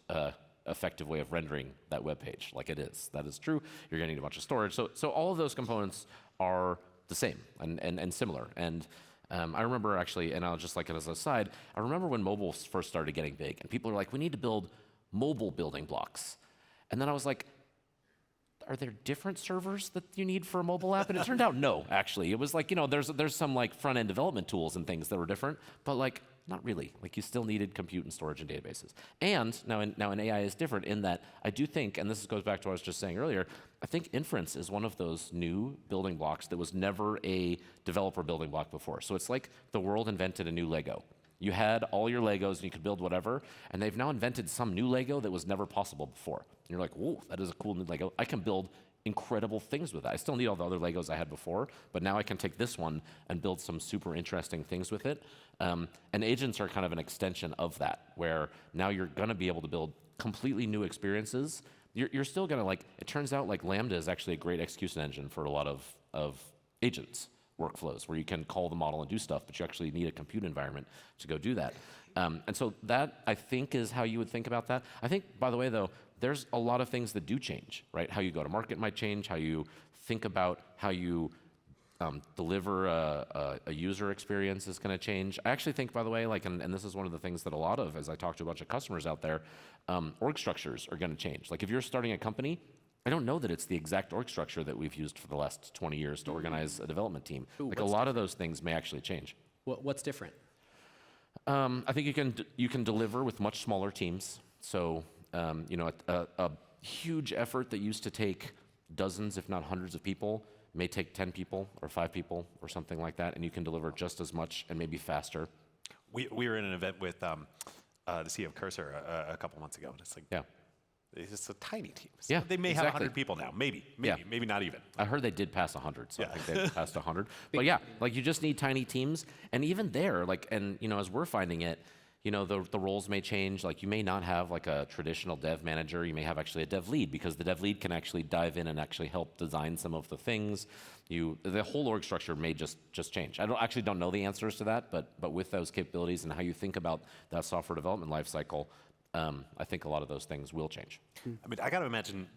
effective way of rendering that web page. Like, it is. That is true. You're going to need a bunch of storage. So all of those components are the same and similar. And I remember actually, and I'll just like it as an aside, I remember when mobile first started getting big, and people were like, we need to build mobile building blocks. And then I was like, are there different servers that you need for a mobile app? And it turned out no, actually. It was like, there's some like front-end development tools and things that were different, but like, not really. Like, you still needed compute and storage and databases. And now in AI is different in that I do think, and this goes back to what I was just saying earlier, I think inference is one of those new building blocks that was never a developer building block before. So it's like the world invented a new Lego. You had all your Legos and you could build whatever, and they've now invented some new Lego that was never possible before. And you're like, whoa, that is a cool new Lego. I can build incredible things with it. I still need all the other Legos I had before, but now I can take this one and build some super interesting things with it. And agents are kind of an extension of that, where now you're going to be able to build completely new experiences. You're still going to, like, it turns out like Lambda is actually a great execution engine for a lot of agents workflows, where you can call the model and do stuff, but you actually need a compute environment to go do that. And so that, I think, is how you would think about that. I think, by the way, though, there's a lot of things that do change, right? How you go to market might change, how you think about how you deliver a user experience is going to change. I actually think, by the way, like, and this is one of the things that a lot of, as I talk to a bunch of customers out there, org structures are going to change. Like, if you're starting a company, I don't know that it's the exact org structure that we've used for the last 20 years to organize a development team. Like, a lot of those things may actually change. What's different? I think you can deliver with much smaller teams. So, you know, a huge effort that used to take dozens, if not hundreds of people, may take 10 people or 5 people or something like that, and you can deliver just as much and maybe faster. We were in an event with the CEO of Cursor a couple months ago, and it's like, yeah, it's just a tiny team. So yeah, they may have 100 people now, maybe not even. I heard they did pass 100, so I think they passed 100. But yeah, like, you just need tiny teams, and even there, like, and you know, as we're finding it, you know, the roles may change. Like, you may not have like a traditional dev manager. You may have actually a dev lead, because the dev lead can actually dive in and actually help design some of the things. The whole org structure may just change. I don't know the answers to that, but with those capabilities and how you think about that software development lifecycle, I think a lot of those things will change. I mean, I got to imagine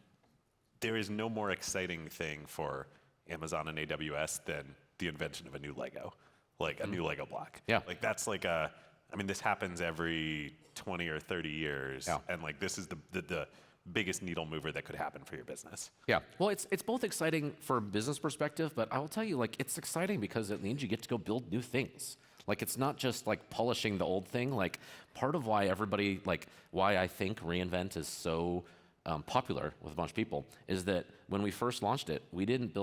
there is no more exciting thing for Amazon and AWS than the invention of a new Lego, like a new Lego block. Yeah. Like, that's like I mean, this happens every 20 or 30 years, and like, this is the biggest needle mover that could happen for your business. Yeah, well, it's both exciting for a business perspective, but I will tell you, like, it's exciting because it means you get to go build new things. Like, it's not just like polishing the old thing. Like, part of why everybody, like, why I think reInvent is so popular with a bunch of people is that when we first launched it, we didn't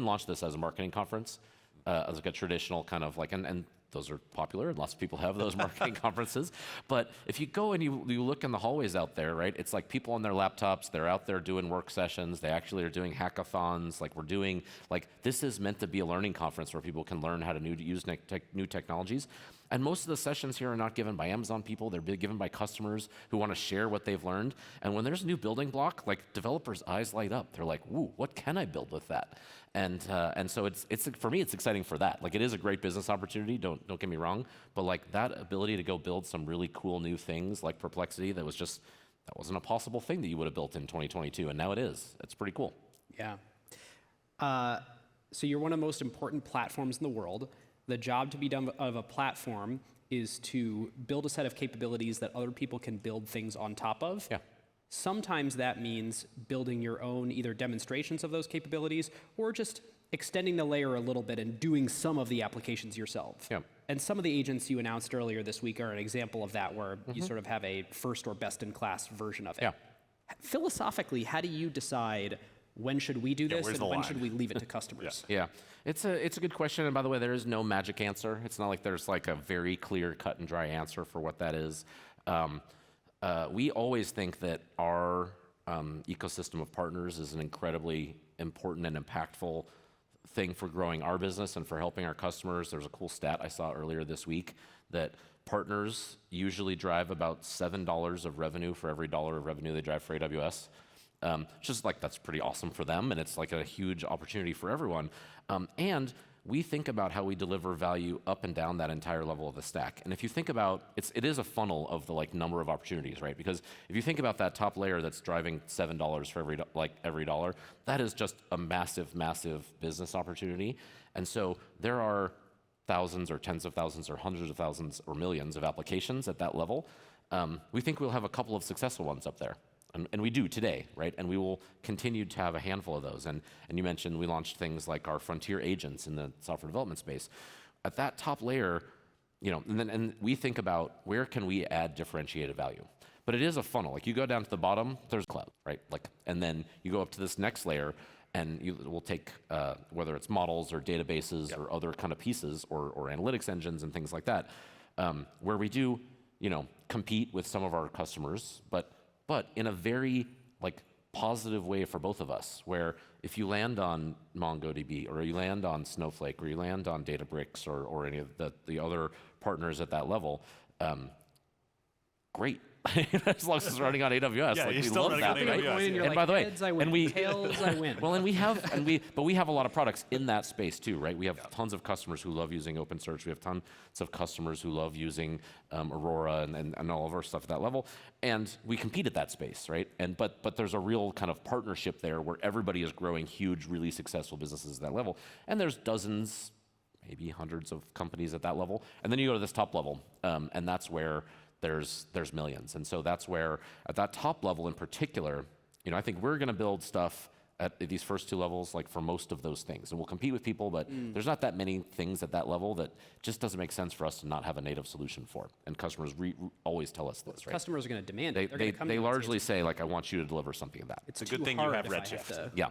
launch this as a marketing conference, as like a traditional kind of like, and those are popular, and lots of people have those marketing conferences. But if you go and you look in the hallways out there, right, it's like people on their laptops, they're out there doing work sessions, they actually are doing hackathons, like we're doing, like, this is meant to be a learning conference where people can learn how to use new technologies. And most of the sessions here are not given by Amazon people, they're given by customers who want to share what they've learned. And when there's a new building block, like, developers' eyes light up. They're like, woo, what can I build with that? And so it's for me, it's exciting for that. Like, it is a great business opportunity, don't get me wrong, but like, that ability to go build some really cool new things like Perplexity, that wasn't a possible thing that you would have built in 2022, and now it is. It's pretty cool. Yeah. So you're one of the most important platforms in the world. The job to be done of a platform is to build a set of capabilities that other people can build things on top of. Yeah. Sometimes that means building your own either demonstrations of those capabilities or just extending the layer a little bit and doing some of the applications yourself. Yeah. And some of the agents you announced earlier this week are an example of that, where you sort of have a first or best-in-class version of it. Yeah. Philosophically, how do you decide when should we do this and when should we leave it to customers? Yeah, it's a good question. And by the way, there is no magic answer. It's not like there's like a very clear, cut and dry answer for what that is. We always think that our ecosystem of partners is an incredibly important and impactful thing for growing our business and for helping our customers. There's a cool stat I saw earlier this week that partners usually drive about $7 of revenue for every $1 of revenue they drive for AWS. Just like, that's pretty awesome for them, and it's like a huge opportunity for everyone. And we think about how we deliver value up and down that entire level of the stack. And if you think about, it is a funnel of the like number of opportunities, right? Because if you think about that top layer that's driving $7 for every dollar, that is just a massive, massive business opportunity. And so there are thousands or tens of thousands or hundreds of thousands or millions of applications at that level. We think we'll have a couple of successful ones up there. And we do today, right? And we will continue to have a handful of those. And you mentioned we launched things like our frontier agents in the software development space. At that top layer, you know, and we think about where can we add differentiated value. But it is a funnel. Like, you go down to the bottom, there's cloud, right? Like, and then you go up to this next layer, and you will take whether it's models or databases or other kind of pieces or analytics engines and things like that, where we do, you know, compete with some of our customers, but in a very like positive way for both of us, where if you land on MongoDB, or you land on Snowflake, or you land on Databricks, or any of the other partners at that level, great. As long as it's running on AWS, Yeah, like, you're we still love running that, on right? AWS, And you're And like, by the way, heads, I win. and we Tails, I win. well, and we have but we have a lot of products in that space too, right? We have tons of customers who love using OpenSearch. We have tons of customers who love using Aurora and all of our stuff at that level, and we compete at that space, right? And but there's a real kind of partnership there where everybody is growing huge, really successful businesses at that level, and there's dozens, maybe hundreds of companies at that level, and then you go to this top level, and that's where there's millions. And so that's where, at that top level in particular, I think we're going to build stuff at these first two levels, like for most of those things. And we'll compete with people, but there's not that many things at that level that just doesn't make sense for us to not have a native solution for. And customers always tell us this, right? Customers are going to demand it. They largely say, like, I want you to deliver something of that. It's a good thing you have Redshift. Yeah.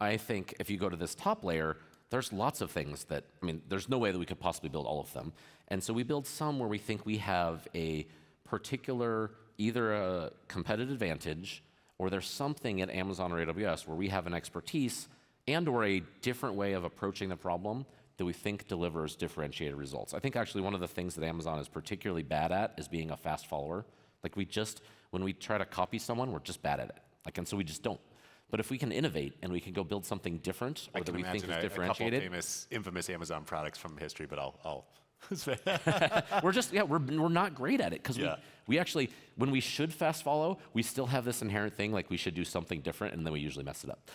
I think if you go to this top layer, there's lots of things that, there's no way that we could possibly build all of them. And so we build some where we think we have a particular, either a competitive advantage, or there's something at Amazon or AWS where we have an expertise and or a different way of approaching the problem that we think delivers differentiated results. I think actually one of the things that Amazon is particularly bad at is being a fast follower. Like when we try to copy someone, we're just bad at it. And so we just don't. But if we can innovate and we can go build something different or that we think is differentiated. A couple infamous Amazon products from history, but I'll we're not great at it because we actually, when we should fast follow, we still have this inherent thing like we should do something different, and then we usually mess it up.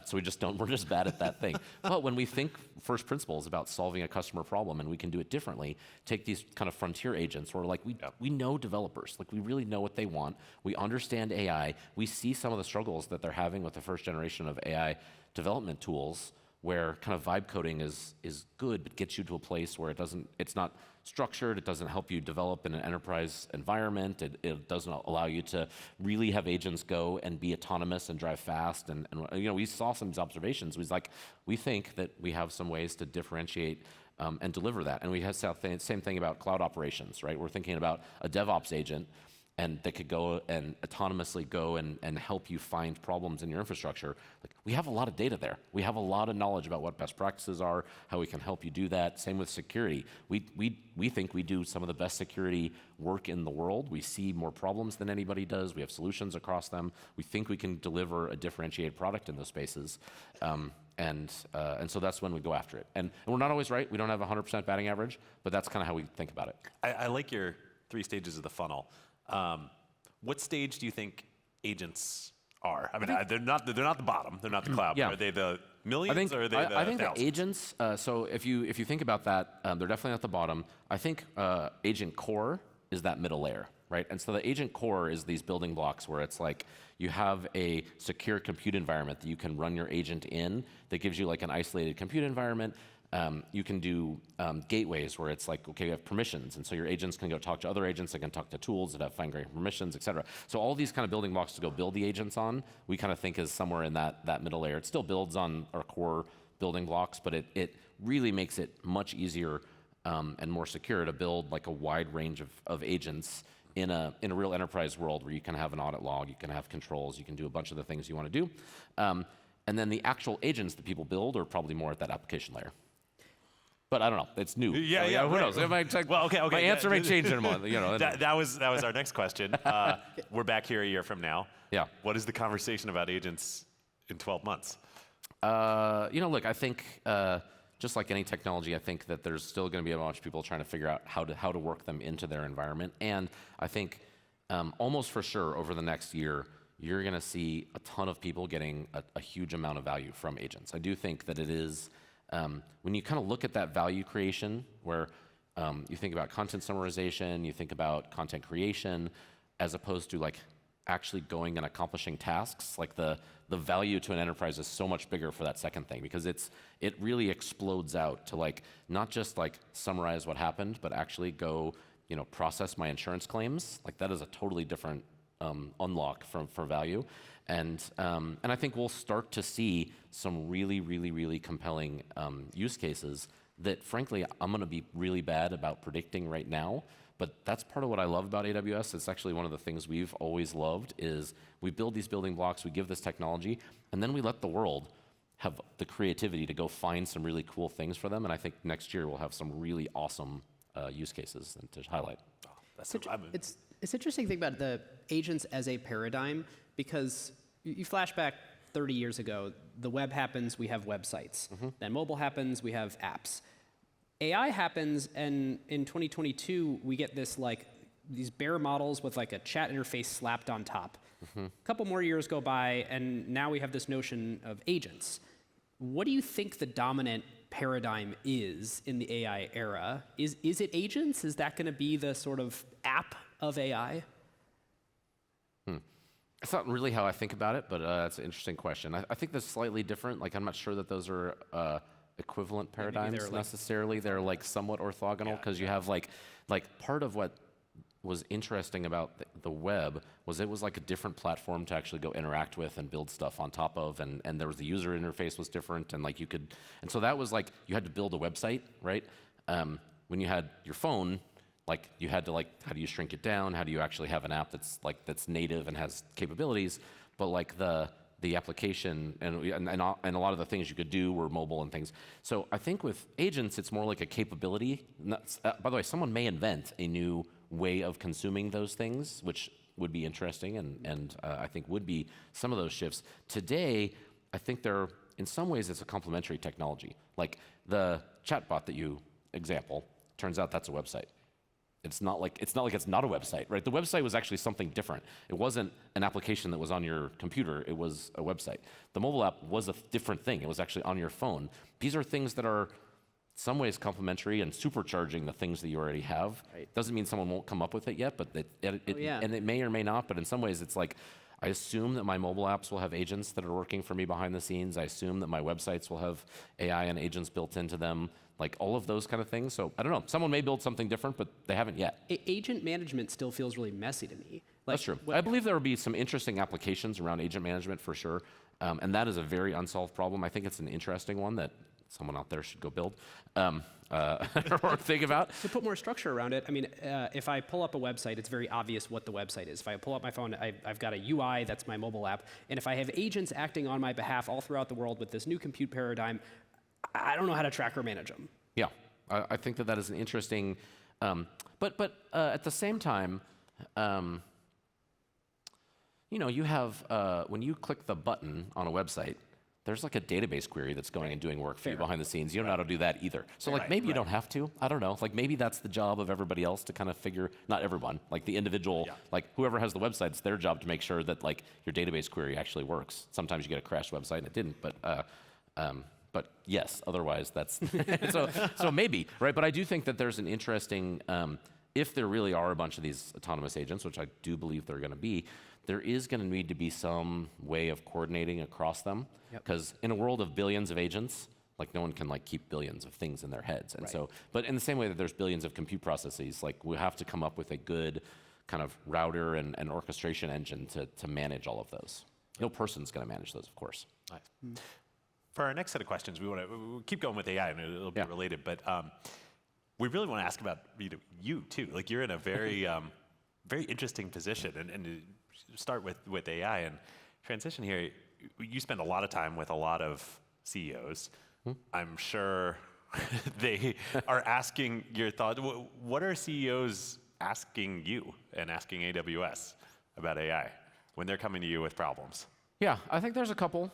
So we just don't. We're just bad at that thing. But when we think first principles about solving a customer problem and we can do it differently, take these kind of frontier agents where like we know developers, like we really know what they want. We understand AI. We see some of the struggles that they're having with the first generation of AI development tools, where kind of vibe coding is good, but gets you to a place where it's not structured, it doesn't help you develop in an enterprise environment, it doesn't allow you to really have agents go and be autonomous and drive fast. And we saw some observations. We think that we have some ways to differentiate and deliver that. And we have the same thing about cloud operations, right? We're thinking about a DevOps agent, and they could go and autonomously go and help you find problems in your infrastructure. Like, we have a lot of data there. We have a lot of knowledge about what best practices are, how we can help you do that. Same with security. We think we do some of the best security work in the world. We see more problems than anybody does. We have solutions across them. We think we can deliver a differentiated product in those spaces. And so that's when we go after it. And we're not always right. We don't have a 100% batting average, but that's kind of how we think about it. I like your 3 stages of the funnel. What stage do you think agents are? They're not the bottom. They're not the cloud. Yeah. Are they the millions or are they the I think thousands? the agents, so if you think about that, they're definitely at the bottom. I think agent core is that middle layer, right? And so the agent core is these building blocks where it's like you have a secure compute environment that you can run your agent in that gives you like an isolated compute environment. You can do gateways where it's like, okay, you have permissions, and so your agents can go talk to other agents that can talk to tools that have fine-grained permissions, et cetera. So all these kind of building blocks to go build the agents on, we kind of think is somewhere in that middle layer. It still builds on our core building blocks, but it really makes it much easier and more secure to build like a wide range of agents in a real enterprise world where you can have an audit log, you can have controls, you can do a bunch of the things you want to do. And then the actual agents that people build are probably more at that application layer. But I don't know. It's new. Yeah. Who knows? My answer may change in a month. That was our next question. We're back here a year from now. Yeah. What is the conversation about agents in 12 months? Look, I think just like any technology, I think that there's still going to be a bunch of people trying to figure out how to work them into their environment. And I think almost for sure over the next year, you're going to see a ton of people getting a huge amount of value from agents. I do think that it is. When you kind of look at that value creation, where you think about content summarization, you think about content creation, as opposed to like actually going and accomplishing tasks, like the value to an enterprise is so much bigger for that second thing, because it really explodes out to like not just like summarize what happened, but actually go process my insurance claims. Like that is a totally different unlock for value. And I think we'll start to see some really compelling use cases that, frankly, I'm going to be really bad about predicting right now. But that's part of what I love about AWS. It's actually one of the things we've always loved is we build these building blocks, we give this technology, and then we let the world have the creativity to go find some really cool things for them. And I think next year we'll have some really awesome use cases to highlight. It's interesting to think about the agents as a paradigm, because you flash back 30 years ago, the web happens, we have websites. Then mobile happens, we have apps. AI happens, and in 2022, we get this these bare models with a chat interface slapped on top. A couple more years go by, and now we have this notion of agents. What do you think the dominant paradigm is in the AI era? Is it agents? Is that going to be the sort of app of AI? It's not really how I think about it, but that's an interesting question. I think that's slightly different. I'm not sure that those are equivalent paradigms necessarily. They're somewhat orthogonal, because you have part of what was interesting about the web was it was a different platform to actually go interact with and build stuff on top of, and there was the user interface was different, and you could, and so that was you had to build a website, right? When you had your phone, you had to how do you shrink it down? How do you actually have an app that's that's native and has capabilities? But the application and a lot of the things you could do were mobile and things. So I think with agents, it's more like a capability. By the way, someone may invent a new way of consuming those things, which would be interesting, and I think would be some of those shifts. Today, I think in some ways, it's a complementary technology. The chatbot that you example, turns out that's a website. It's not like it's not a website, right? The website was actually something different. It wasn't an application that was on your computer. It was a website. The mobile app was a different thing. It was actually on your phone. These are things that are in some ways complementary and supercharging the things that you already have. Right. Doesn't mean someone won't come up with it yet, but and it may or may not. But in some ways, it's I assume that my mobile apps will have agents that are working for me behind the scenes. I assume that my websites will have AI and agents built into them, all of those kind of things. So I don't know. Someone may build something different, but they haven't yet. Agent management still feels really messy to me. That's true. I believe there will be some interesting applications around agent management for sure. And that is a very unsolved problem. I think it's an interesting one that someone out there should go build or think about. To put more structure around it, I mean, if I pull up a website, it's very obvious what the website is. If I pull up my phone, I've got a UI, that's my mobile app. And if I have agents acting on my behalf all throughout the world with this new compute paradigm, I don't know how to track or manage them. Yeah, I think that is an interesting, but at the same time, you have, when you click the button on a website, there's a database query that's going and doing work for you behind the scenes. You don't know how to do that either. So maybe you don't have to. I don't know. Maybe that's the job of everybody else to kind of figure, not everyone, the individual, whoever has the website, it's their job to make sure that your database query actually works. Sometimes you get a crashed website and it didn't, but yes, otherwise that's, so maybe, right? But I do think that there's an interesting, if there really are a bunch of these autonomous agents, which I do believe there are going to be, there is going to need to be some way of coordinating across them. Because in a world of billions of agents, no one can keep billions of things in their heads. And so, but in the same way that there's billions of compute processes, we have to come up with a good kind of router and orchestration engine to manage all of those. No person's going to manage those, of course. Nice. For our next set of questions, we'll keep going with AI, and it'll be related, but we really want to ask about you too. You're in a very, very interesting position, and to start with AI and transition here, you spend a lot of time with a lot of CEOs. I'm sure they are asking your thoughts. What are CEOs asking you and asking AWS about AI when they're coming to you with problems? Yeah, I think there's a couple.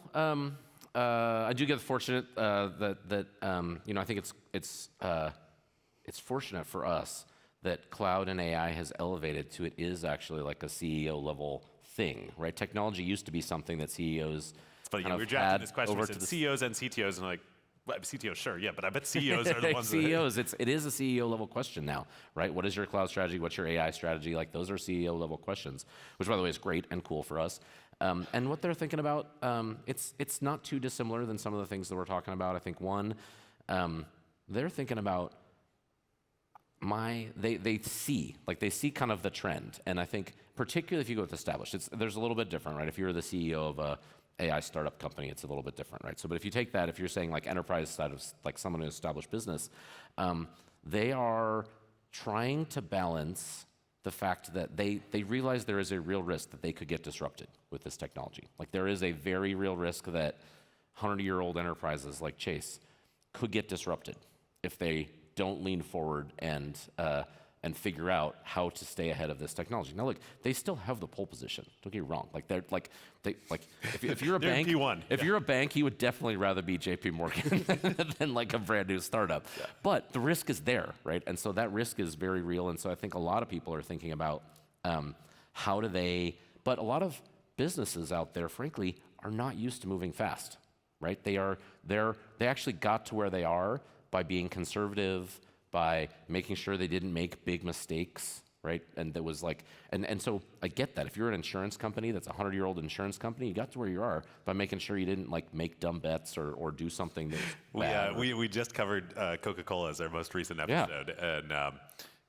I do get fortunate that I think it's fortunate for us that cloud and AI has elevated to it is actually a CEO level thing, right? Technology used to be something that CEOs we were drafting this question over to the CEOs and CTOs, and well, CTOs, sure, yeah, but I bet CEOs are the ones CEOs, it is a CEO level question now, right? What is your cloud strategy? What's your AI strategy? Those are CEO level questions, which by the way is great and cool for us. And what they're thinking about, it's not too dissimilar than some of the things that we're talking about. I think one, they're thinking about they see kind of the trend, and I think particularly if you go with established, there's a little bit different, right? If you're the CEO of a AI startup company, it's a little bit different, right? So, but if you take that, if you're saying like enterprise side of like someone who established business, they are trying to balance the fact that they realize there is a real risk that they could get disrupted with this technology. Like there is a very real risk that 100-year-old enterprises like Chase could get disrupted if they don't lean forward and figure out how to stay ahead of this technology. Now, look, they still have the pole position. Don't get me wrong. Like if you're a bank, if you're a bank, you would definitely rather be JPMorgan than like a brand new startup. Yeah. But the risk is there, right? And so that risk is very real. And so I think a lot of people are thinking about how do they. But a lot of businesses out there, frankly, are not used to moving fast, right? They actually got to where they are by being conservative, by making sure they didn't make big mistakes, right? And there was like, and so I get that. If you're an insurance company that's a 100-year-old insurance company, you got to where you are by making sure you didn't like make dumb bets or do something that was bad. We just covered Coca-Cola as our most recent episode, and I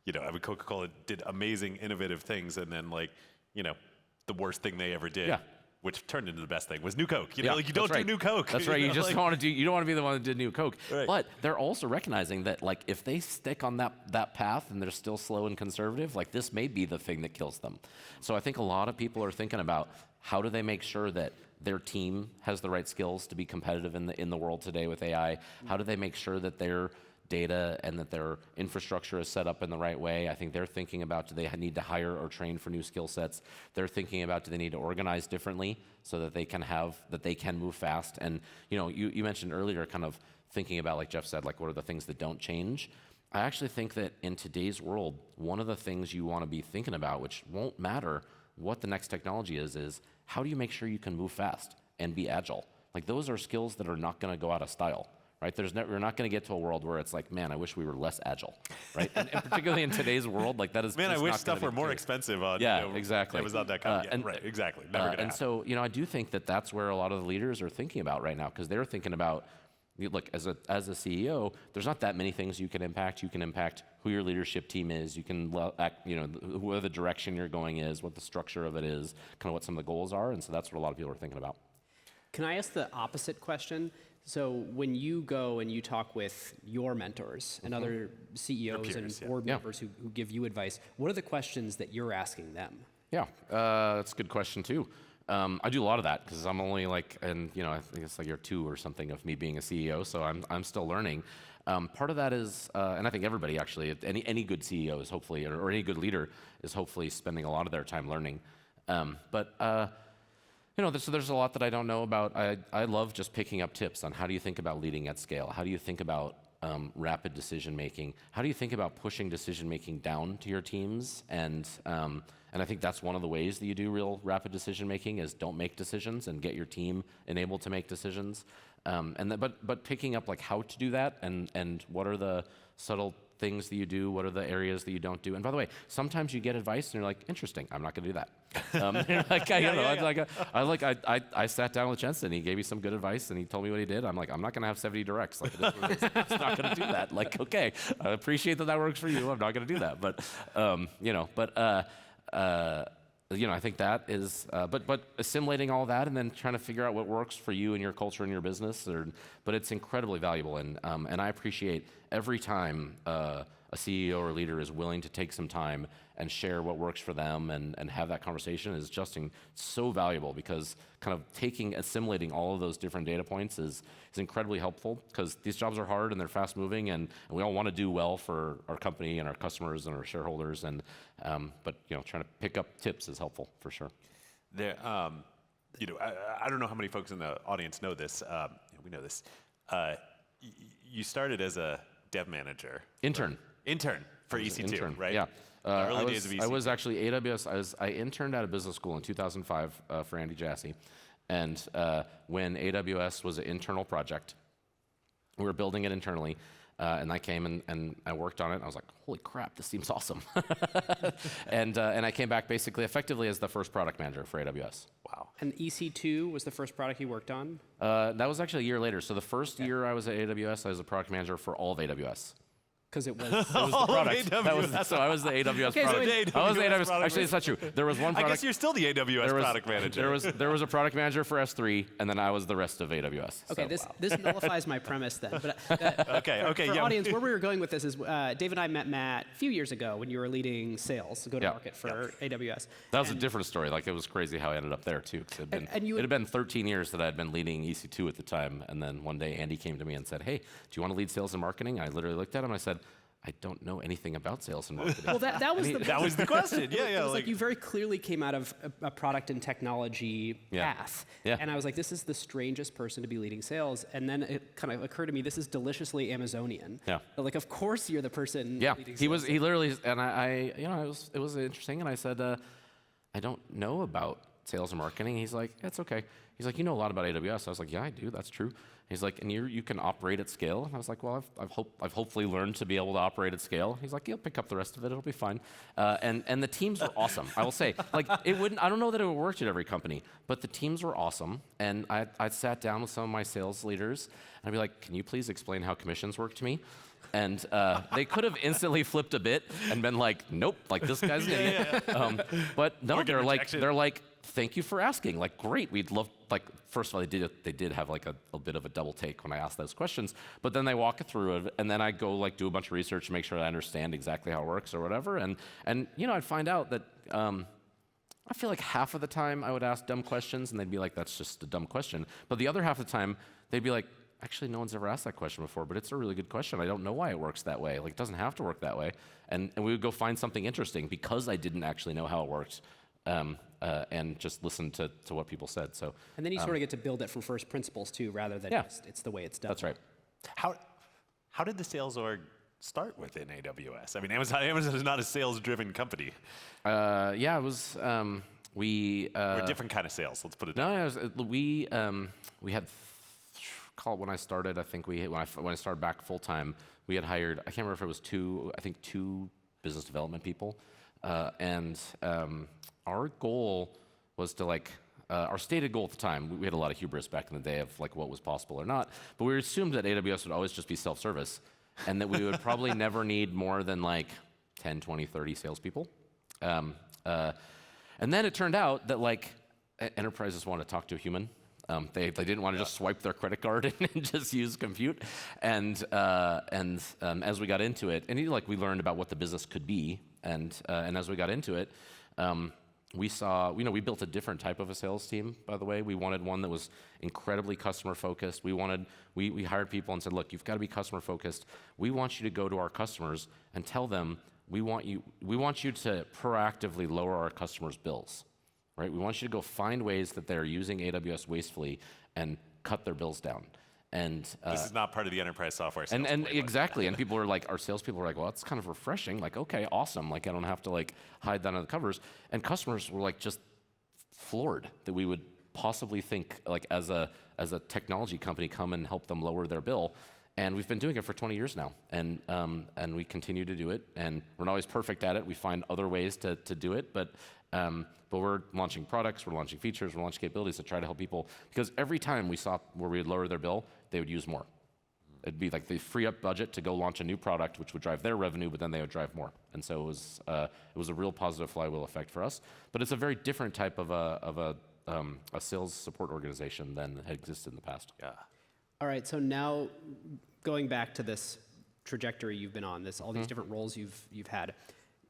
mean Coca-Cola did amazing, innovative things, and then like the worst thing they ever did. Which turned into the best thing was New Coke. You don't do New Coke. That's right. You just don't want to do. You don't want to be the one that did New Coke. Right. But they're also recognizing that, like, if they stick on that path and they're still slow and conservative, like this may be the thing that kills them. So I think a lot of people are thinking about how do they make sure that their team has the right skills to be competitive in the world today with AI. How do they make sure that their data and that their infrastructure is set up in the right way? I think they're thinking about, do they need to hire or train for new skill sets? They're thinking about, do they need to organize differently so that they can move fast? And you mentioned earlier kind of thinking about, like Jeff said, like what are the things that don't change? I actually think that in today's world, one of the things you want to be thinking about, which won't matter what the next technology is how do you make sure you can move fast and be agile? Like those are skills that are not going to go out of style. Right? We're not going to get to a world where it's like, man, I wish we were less agile, right? and particularly in today's world, like that is. Man, I wish stuff were more expensive on. Exactly. Amazon.com. Right, exactly. Never gonna and so, I do think that that's where a lot of the leaders are thinking about right now, because they're thinking about, look, as a CEO, there's not that many things you can impact. You can impact who your leadership team is. You can, where the direction you're going is, what the structure of it is, kind of what some of the goals are, and so that's what a lot of people are thinking about. Can I ask the opposite question? So when you go and you talk with your mentors and other CEOs and board members who give you advice, what are the questions that you're asking them? Yeah, that's a good question too. I do a lot of that because I'm only I think it's like year 2 or something of me being a CEO, so I'm still learning. Part of that is, and I think everybody actually, any good CEO is hopefully, or any good leader is hopefully spending a lot of their time learning. So there's a lot that I don't know about. I love just picking up tips on how do you think about leading at scale? How do you think about rapid decision making? How do you think about pushing decision making down to your teams? And I think that's one of the ways that you do real rapid decision making is don't make decisions and get your team enabled to make decisions. But picking up like how to do that and what are the subtle things that you do, what are the areas that you don't do. And by the way, sometimes you get advice and you're like, interesting, I'm not going to do that. I sat down with Jensen, he gave me some good advice and he told me what he did. I'm like, I'm not going to have 70 directs. Like, it's not going to do that. Like, okay, I appreciate that works for you. I'm not going to do that. I think that is, but assimilating all that and then trying to figure out what works for you and your culture and your business, but it's incredibly valuable. And I appreciate every time a CEO or leader is willing to take some time and share what works for them and have that conversation is just so valuable, because kind of assimilating all of those different data points is incredibly helpful, because these jobs are hard and they're fast moving and we all want to do well for our company and our customers and our shareholders, but trying to pick up tips is helpful for sure. I don't know how many folks in the audience know this. We know this. You started as a dev manager. Intern for EC2, right? Yeah. Early days of EC2. I was actually AWS. I interned out of business school in 2005 for Andy Jassy. And when AWS was an internal project, we were building it internally. And I came and I worked on it. And I was like, holy crap, this seems awesome. and I came back basically effectively as the first product manager for AWS. Wow. And EC2 was the first product you worked on? That was actually a year later. So the first year I was at AWS, I was a product manager for all of AWS. Because it was the All of product. AWS. So I was the AWS Okay, product. so I was the AWS AWS. product Actually, it's not true. There was one product. I guess you're still the AWS product manager. There was a product manager for S3, and then I was the rest of AWS. Okay, so. this nullifies my premise then. But Okay, for yeah. audience, where we were going with this is Dave and I met Matt a few years ago when you were leading sales, go-to-market for AWS. That was a different story. Like, it was crazy how I ended up there, too. 'Cause it had been 13 years that I had been leading EC2 at the time. And then one day, Andy came to me and said, hey, do you want to lead sales and marketing? I literally looked at him and I said, I don't know anything about sales and marketing. Well, that was that was the question. Yeah, yeah. It was like you very clearly came out of a product and technology path. Yeah. And I was like, this is the strangest person to be leading sales. And then it kind of occurred to me, this is deliciously Amazonian. Yeah. But like, of course you're the person leading he sales. was. He literally, and it was interesting. And I said, I don't know about sales and marketing. He's like, it's okay. He's like, you know a lot about AWS. I was like, yeah, I do. That's true. He's like, and you can operate at scale. And I was like, well, I've hopefully learned to be able to operate at scale. He's like, you'll pick up the rest of it. It'll be fine. And the teams were awesome. I will say, like, it wouldn't. I don't know that it would work at every company, but the teams were awesome. And I sat down with some of my sales leaders, and I'd be like, can you please explain how commissions work to me? And they could have instantly flipped a bit and been like, nope, like this guy's an idiot. But no, they're like, thank you for asking. Like, great, we'd love. Like, first of all, they did have like a bit of a double take when I asked those questions. But then they walk it through it, and then I go like do a bunch of research to make sure I understand exactly how it works or whatever. And I'd find out that I feel like half of the time I would ask dumb questions, and they'd be like, that's just a dumb question. But the other half of the time, they'd be like, actually, no one's ever asked that question before, but it's a really good question. I don't know why it works that way. Like, it doesn't have to work that way. And we would go find something interesting because I didn't actually know how it worked, and just listen to what people said. So. And then you sort of get to build it from first principles too, rather than just it's the way it's done. That's right. How did the sales org start within AWS? I mean, Amazon is not a sales-driven company. Yeah, it was. We're a different kind of sales. Let's put it. No, we had. Call it when I started. I think when I started back full time, we had hired. I can't remember if it was two business development people, and our goal was to our stated goal at the time. We had a lot of hubris back in the day of like what was possible or not, but we assumed that AWS would always just be self-service, and that we would probably never need more than like 10, 20, 30 salespeople. And then it turned out that like enterprises want to talk to a human. They didn't want to just swipe their credit card and just use compute. And as we got into it, and we learned about what the business could be. And as we got into it, we saw, we built a different type of a sales team, by the way. We wanted one that was incredibly customer focused. We hired people and said, look, you've got to be customer focused. We want you to go to our customers and tell them, we want you to proactively lower our customers' bills. Right? We want you to go find ways that they're using AWS wastefully and cut their bills down. And this is not part of the enterprise software sales. And exactly. And people are like, our salespeople were like, well, that's kind of refreshing. Like, okay, awesome. Like, I don't have to like hide that under the covers. And customers were like just floored that we would possibly think like as a technology company come and help them lower their bill. And we've been doing it for 20 years now, and we continue to do it. And we're not always perfect at it. We find other ways to do it, but we're launching products, we're launching features, we're launching capabilities to try to help people. Because every time we saw where we would lower their bill, they would use more. It'd be like they free up budget to go launch a new product, which would drive their revenue, but then they would drive more. And so it was a real positive flywheel effect for us. But it's a very different type of a sales support organization than had existed in the past. Yeah. All right, so now going back to this trajectory you've been on, all these different roles you've had,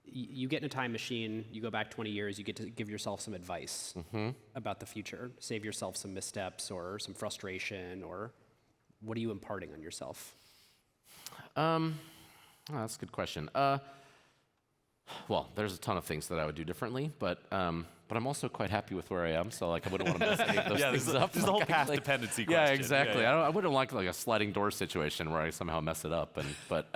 you get in a time machine, you go back 20 years, you get to give yourself some advice about the future, save yourself some missteps or some frustration, or what are you imparting on yourself? That's a good question. Well, there's a ton of things that I would do differently, but I'm also quite happy with where I am, so like I wouldn't want to mess any of those things up. There's the whole path dependency question. Yeah, exactly. Yeah. I wouldn't like a sliding door situation where I somehow mess it up. But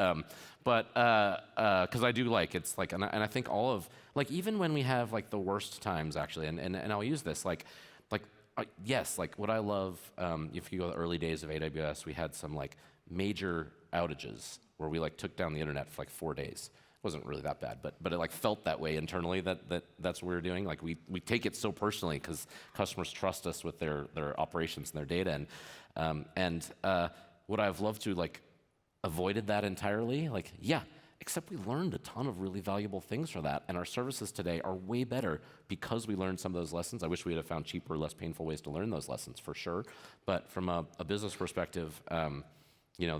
because I do it's like, and I think all of even when we have like the worst times actually, and I'll use this yes, like what I love. If you go to the early days of AWS, we had some like major outages where we took down the internet for 4 days. Wasn't really that bad, but it felt that way internally that's what we were doing. We take it so personally because customers trust us with their operations and their data. And what I've loved to avoided that entirely? Like, yeah, except we learned a ton of really valuable things for that, and our services today are way better because we learned some of those lessons. I wish we had found cheaper, less painful ways to learn those lessons, for sure. But from a business perspective, you know,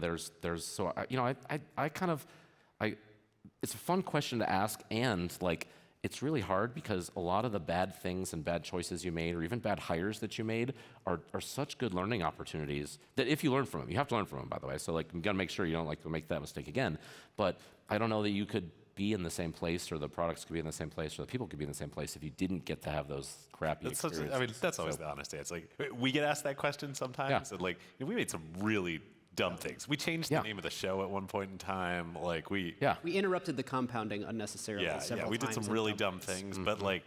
it's a fun question to ask, and like, it's really hard because a lot of the bad things and bad choices you made, or even bad hires that you made, are such good learning opportunities that if you learn from them, you have to learn from them, by the way. So like, you gotta make sure you don't like to make that mistake again. But I don't know that you could be in the same place, or the products could be in the same place, or the people could be in the same place if you didn't get to have those crappy experiences. I mean, that's always the honest answer. Like, we get asked that question sometimes, and like, we made some really dumb things. We changed the name of the show at one point in time. Like we interrupted the compounding unnecessarily several times. We did some really dumb things, but like,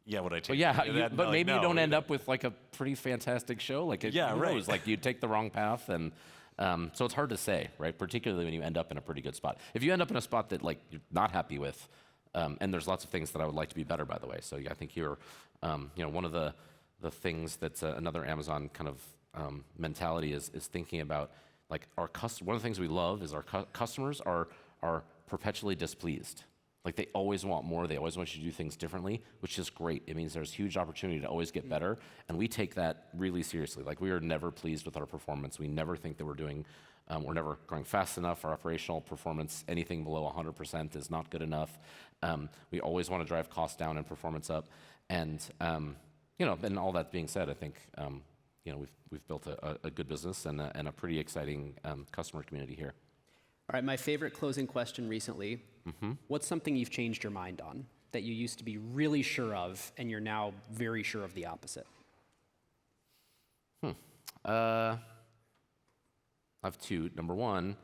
would I change? But but maybe you don't end up with like a pretty fantastic show. Like, who knows? Like, you take the wrong path, and so it's hard to say, right? Particularly when you end up in a pretty good spot. If you end up in a spot that like you're not happy with, and there's lots of things that I would like to be better, by the way. So I think you're, one of the things that's another Amazon kind of mentality is thinking about, like, one of the things we love is our customers are perpetually displeased. Like, they always want more, they always want you to do things differently, which is great. It means there's huge opportunity to always get better, and we take that really seriously. Like, we are never pleased with our performance. We never think that we're never going fast enough. Our operational performance, anything below 100% is not good enough. We always want to drive costs down and performance up. And, and all that being said, I think, we've built a good business and a pretty exciting customer community here. All right, my favorite closing question recently. What's something you've changed your mind on that you used to be really sure of and you're now very sure of the opposite? I have two. Number one,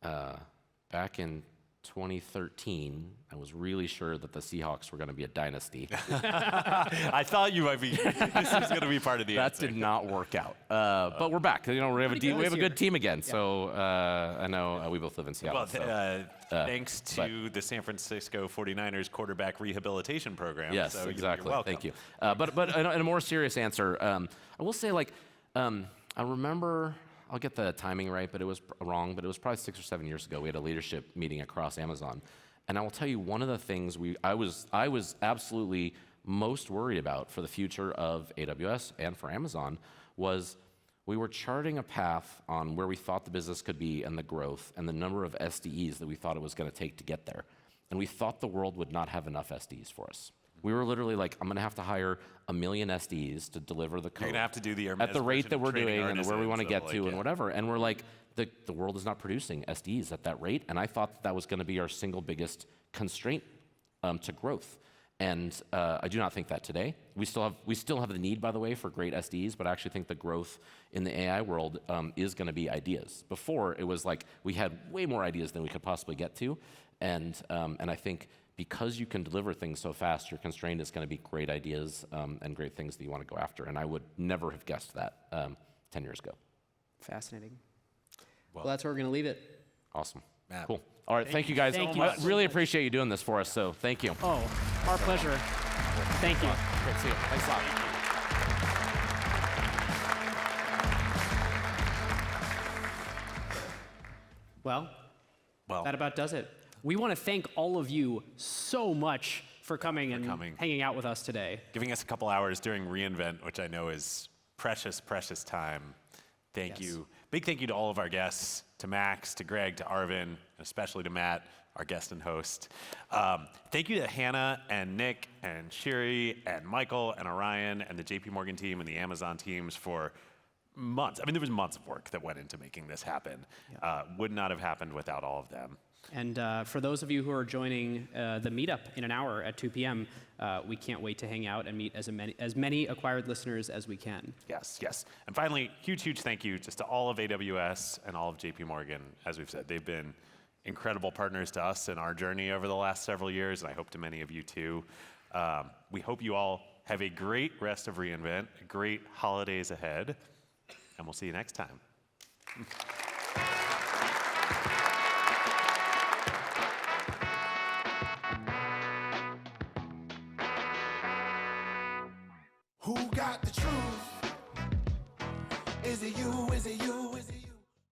back in 2013, I was really sure that the Seahawks were going to be a dynasty. I thought you might be. This was going to be part of the answer. That did not work out. But we're back. We have a good team again. Yeah. So I know we both live in Seattle. Well, thanks to the San Francisco 49ers quarterback rehabilitation program. Yes, so exactly. You're welcome. Thank you. But in a more serious answer, I will say, like, I remember. I'll get the timing right, but it was wrong. But it was probably 6 or 7 years ago. We had a leadership meeting across Amazon, and I will tell you, one of the things I was absolutely most worried about for the future of AWS and for Amazon was we were charting a path on where we thought the business could be and the growth and the number of SDEs that we thought it was going to take to get there, and we thought the world would not have enough SDEs for us. We were literally like, I'm going to have to hire 1 million SDEs to deliver the code. You're going to have to do the at the rate that we're doing and where we want to get to and whatever. And we're like, the world is not producing SDEs at that rate. And I thought that was going to be our single biggest constraint to growth. And I do not think that today. We still have the need, by the way, for great SDEs, but I actually think the growth in the AI world is going to be ideas. Before, it was like we had way more ideas than we could possibly get to. And I think because you can deliver things so fast, your constraint is going to be great ideas and great things that you want to go after. And I would never have guessed that 10 years ago. Fascinating. Well, that's where we're going to leave it. Awesome. Matt. Cool. All right, thank you guys. Thank you. I really appreciate you doing this for us, so thank you. Oh, our pleasure. Thank you. Great to see you. Thanks a lot. Well, that about does it. We want to thank all of you so much for coming and hanging out with us today. Giving us a couple hours during reInvent, which I know is precious, precious time. Thank you. Big thank you to all of our guests, to Max, to Greg, to Aravind, and especially to Matt, our guest and host. Thank you to Hannah and Nick and Shiri and Michael and Orion and the JPMorgan team and the Amazon teams for months. I mean, there was months of work that went into making this happen. Would not have happened without all of them. And for those of you who are joining the meetup in an hour at 2 p.m., we can't wait to hang out and meet as many acquired listeners as we can. Yes, yes. And finally, huge, huge thank you just to all of AWS and all of JPMorgan. As we've said, they've been incredible partners to us in our journey over the last several years, and I hope to many of you too. We hope you all have a great rest of reInvent, great holidays ahead, and we'll see you next time. Who got the truth? Is it you? Is it you? Is it